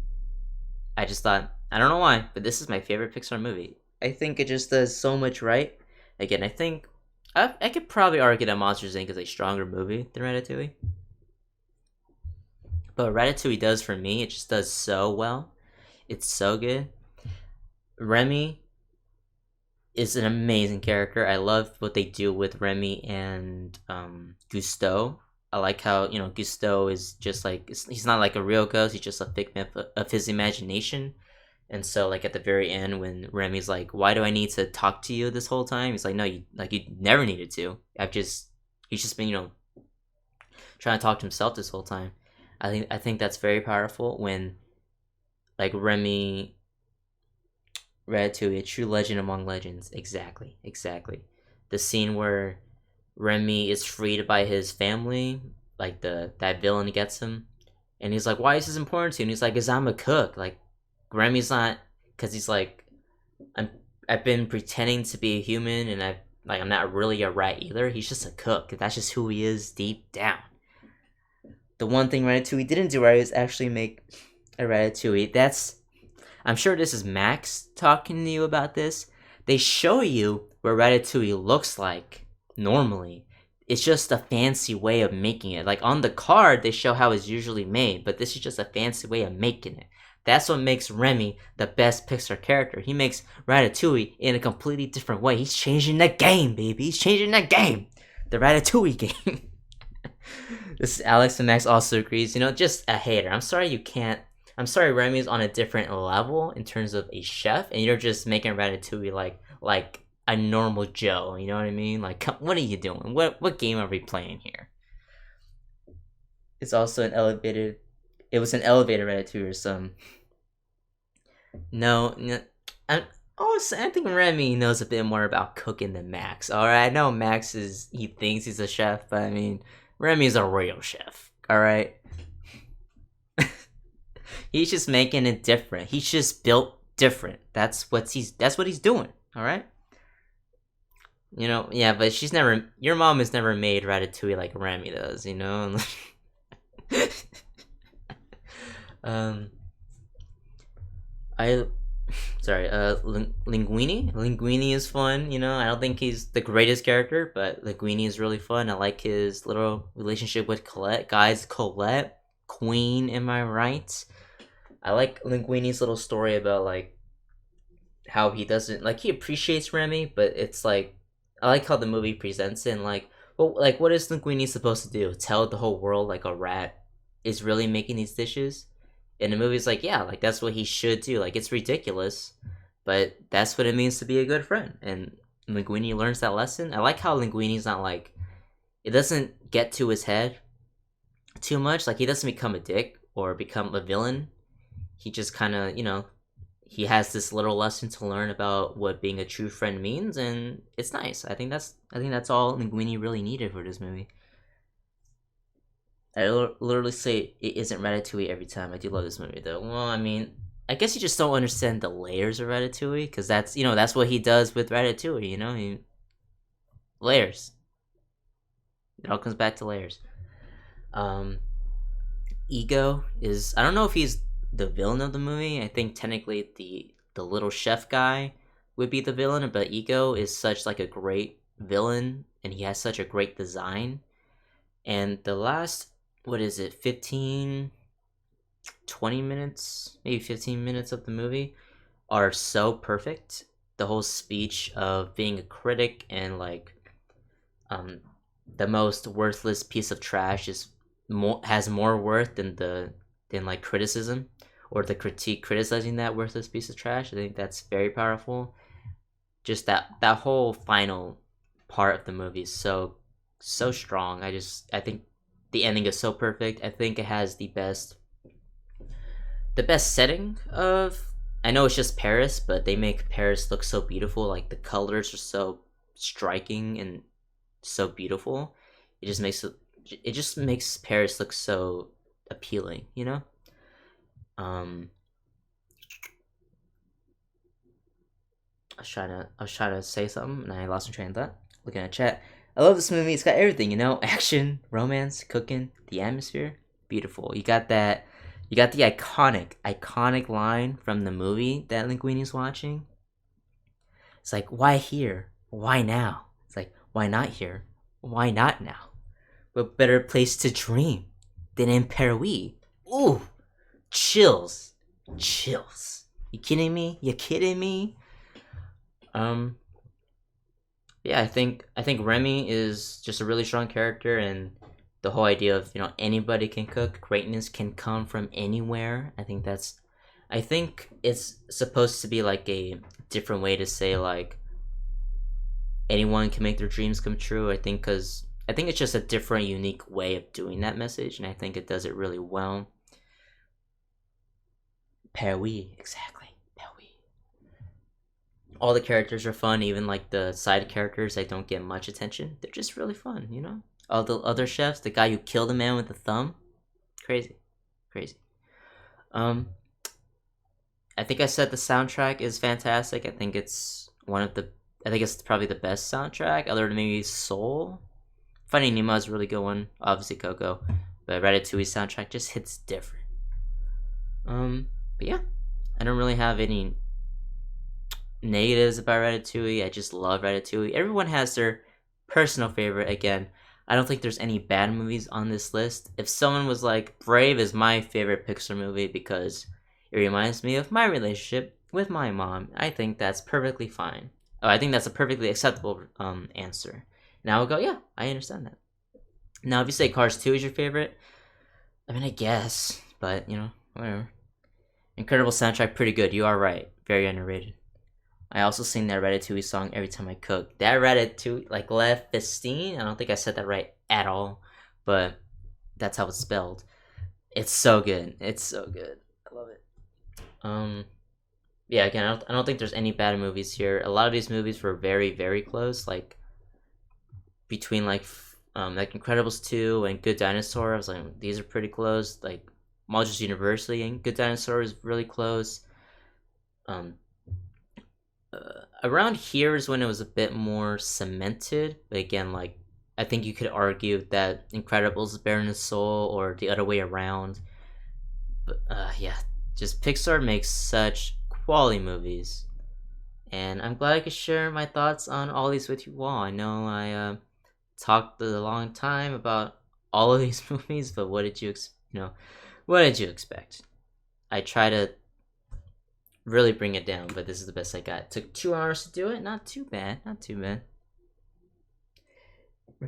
Speaker 1: I just thought, I don't know why, but this is my favorite Pixar movie. I think it just does so much right. Again, I think I could probably argue that Monsters Inc. is a stronger movie than Ratatouille. But Ratatouille does for me, it just does so well. It's so good. Remy is an amazing character. I love what they do with Remy and Gusteau. I like how Gusteau is just like, he's not like a real ghost. He's just a figment of his imagination. And so, like, at the very end, when Remy's like, "Why do I need to talk to you this whole time?" He's like, "No, you never needed to. He's just been trying to talk to himself this whole time." I think that's very powerful when, like, Remy, Ratatouille, a true legend among legends. Exactly. The scene where Remy is freed by his family, like that villain gets him, and he's like, "Why is this important to you?" And he's like, "'Cause I'm a cook." Like, Remy's not, because he's like, I've been pretending to be a human, and I'm not really a rat either. He's just a cook. That's just who he is deep down. The one thing Ratatouille didn't do right is actually make a Ratatouille. I'm sure this is Max talking to you about this. They show you what Ratatouille looks like normally. It's just a fancy way of making it. Like, on the card, they show how it's usually made, but this is just a fancy way of making it. That's what makes Remy the best Pixar character. He makes Ratatouille in a completely different way. He's changing the game, baby. He's changing the game. The Ratatouille game. This is Alex, and Max also agrees. Just a hater. I'm sorry Remy's on a different level in terms of a chef, and you're just making Ratatouille like a normal Joe. You know what I mean? Like, what are you doing? What game are we playing here? It's also it was an elevator Ratatouille or some. No, Oh, so I think Remy knows a bit more about cooking than Max. All right, I know Max is he thinks he's a chef, but I mean Remy's a real chef. All right, he's just making it different. He's just built different. That's what he's doing. All right. Yeah, but she's never. Your mom has never made ratatouille like Remy does. um, I sorry. Linguini. Linguini is fun. I don't think he's the greatest character, but Linguini is really fun. I like his little relationship with Colette. Guys, Colette, Queen. Am I right? I like Linguini's little story about like how he doesn't like he appreciates Remy, but it's like I like how the movie presents it and like what is Linguini supposed to do? Tell the whole world like a rat is really making these dishes? And the movie's like, yeah, like that's what he should do. Like it's ridiculous, but that's what it means to be a good friend. And Linguini learns that lesson. I like how Linguini's not like it doesn't get to his head too much. Like he doesn't become a dick or become a villain. He just kind of, he has this little lesson to learn about what being a true friend means, and it's nice. I think that's all Linguini really needed for this movie. I literally say it isn't Ratatouille every time. I do love this movie though. Well, I mean, I guess you just don't understand the layers of Ratatouille because that's what he does with Ratatouille. Layers. It all comes back to layers. Um, Ego is I don't know if he's the villain of the movie. I think technically the little chef guy would be the villain, but Ego is such like a great villain and he has such a great design. And the last what is it, 15, 20 minutes, maybe 15 minutes of the movie are so perfect. The whole speech of being a critic and like um the most worthless piece of trash is has more worth than like criticism or the critique criticizing that worthless piece of trash. I think that's very powerful. Just that whole final part of the movie is so strong. I think the ending is so perfect. I think it has the best setting of. I know it's just Paris, but they make Paris look so beautiful. Like the colors are so striking and so beautiful. It just makes Paris look so appealing, you know? Um I was trying to say something and I lost my train of thought. Looking at chat. I love this movie. It's got everything, action, romance, cooking, the atmosphere. Beautiful. You got the iconic line from the movie that Linguini's watching. It's like, why here? Why now? It's like, why not here? Why not now? What better place to dream than in Paris? Ooh, chills, chills. You kidding me? You kidding me? Um, yeah, I think Remy is just a really strong character, and the whole idea of anybody can cook, greatness can come from anywhere. I think it's supposed to be like a different way to say like anyone can make their dreams come true. I think it's just a different, unique way of doing that message, and I think it does it really well. Paris, exactly. Paris. All the characters are fun, even like the side characters that don't get much attention. They're just really fun. All the other chefs, the guy who killed a man with a thumb, crazy, crazy. Um, I think I said the soundtrack is fantastic. I think it's probably the best soundtrack, other than maybe Soul. Finding Nemo is a really good one. Obviously Coco, but Ratatouille soundtrack just hits different. But yeah, I don't really have any negatives about Ratatouille. I just love Ratatouille. Everyone has their personal favorite. Again, I don't think there's any bad movies on this list. If someone was like, Brave is my favorite Pixar movie because it reminds me of my relationship with my mom, I think that's perfectly fine. Oh, I think that's a perfectly acceptable answer. Now I'll go, yeah, I understand that. Now, if you say Cars 2 is your favorite, I mean, I guess, but whatever. Incredible soundtrack, pretty good. You are right. Very underrated. I also sing that Ratatouille song every time I cook. That Ratatouille, like Le Festine, I don't think I said that right at all, but that's how it's spelled. It's so good. It's so good. I love it. Um, yeah, again, I don't think there's any bad movies here. A lot of these movies were very, very close. Like between like Incredibles 2 and Good Dinosaur, I was like, these are pretty close. Like Monsters University and Good Dinosaur is really close. Um, Around here is when it was a bit more cemented. But again, like I think you could argue that Incredibles is better than Soul or the other way around. But yeah, just Pixar makes such quality movies, and I'm glad I could share my thoughts on all these with you all. I know I talked a long time about all of these movies, but what did you expect? I try to really bring it down, but this is the best I got. It took 2 hours to do it. Not too bad. Not too bad.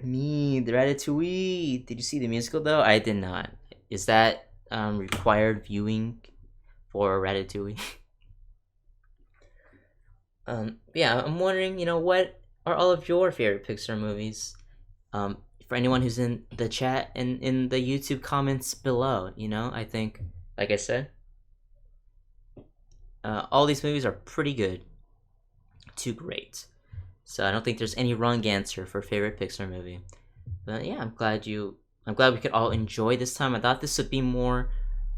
Speaker 1: Me, the Ratatouille. Did you see the musical though? I did not. Is that required viewing for Ratatouille? Yeah, I'm wondering, what are all of your favorite Pixar movies? For anyone who's in the chat and in the YouTube comments below, I think, like I said, all these movies are pretty good to great. So I don't think there's any wrong answer for favorite Pixar movie. But yeah, I'm glad we could all enjoy this time. I thought this would be more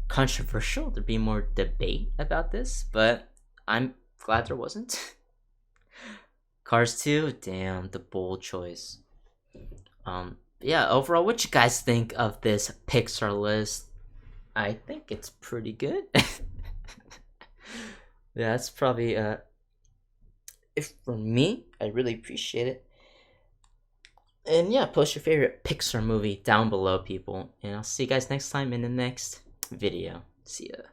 Speaker 1: controversial. There'd be more debate about this, but I'm glad there wasn't. Cars 2, damn, the bold choice. Yeah, overall, what you guys think of this Pixar list? I think it's pretty good. Yeah, that's probably if for me, I really appreciate it. And yeah, post your favorite Pixar movie down below, people. And I'll see you guys next time in the next video. See ya.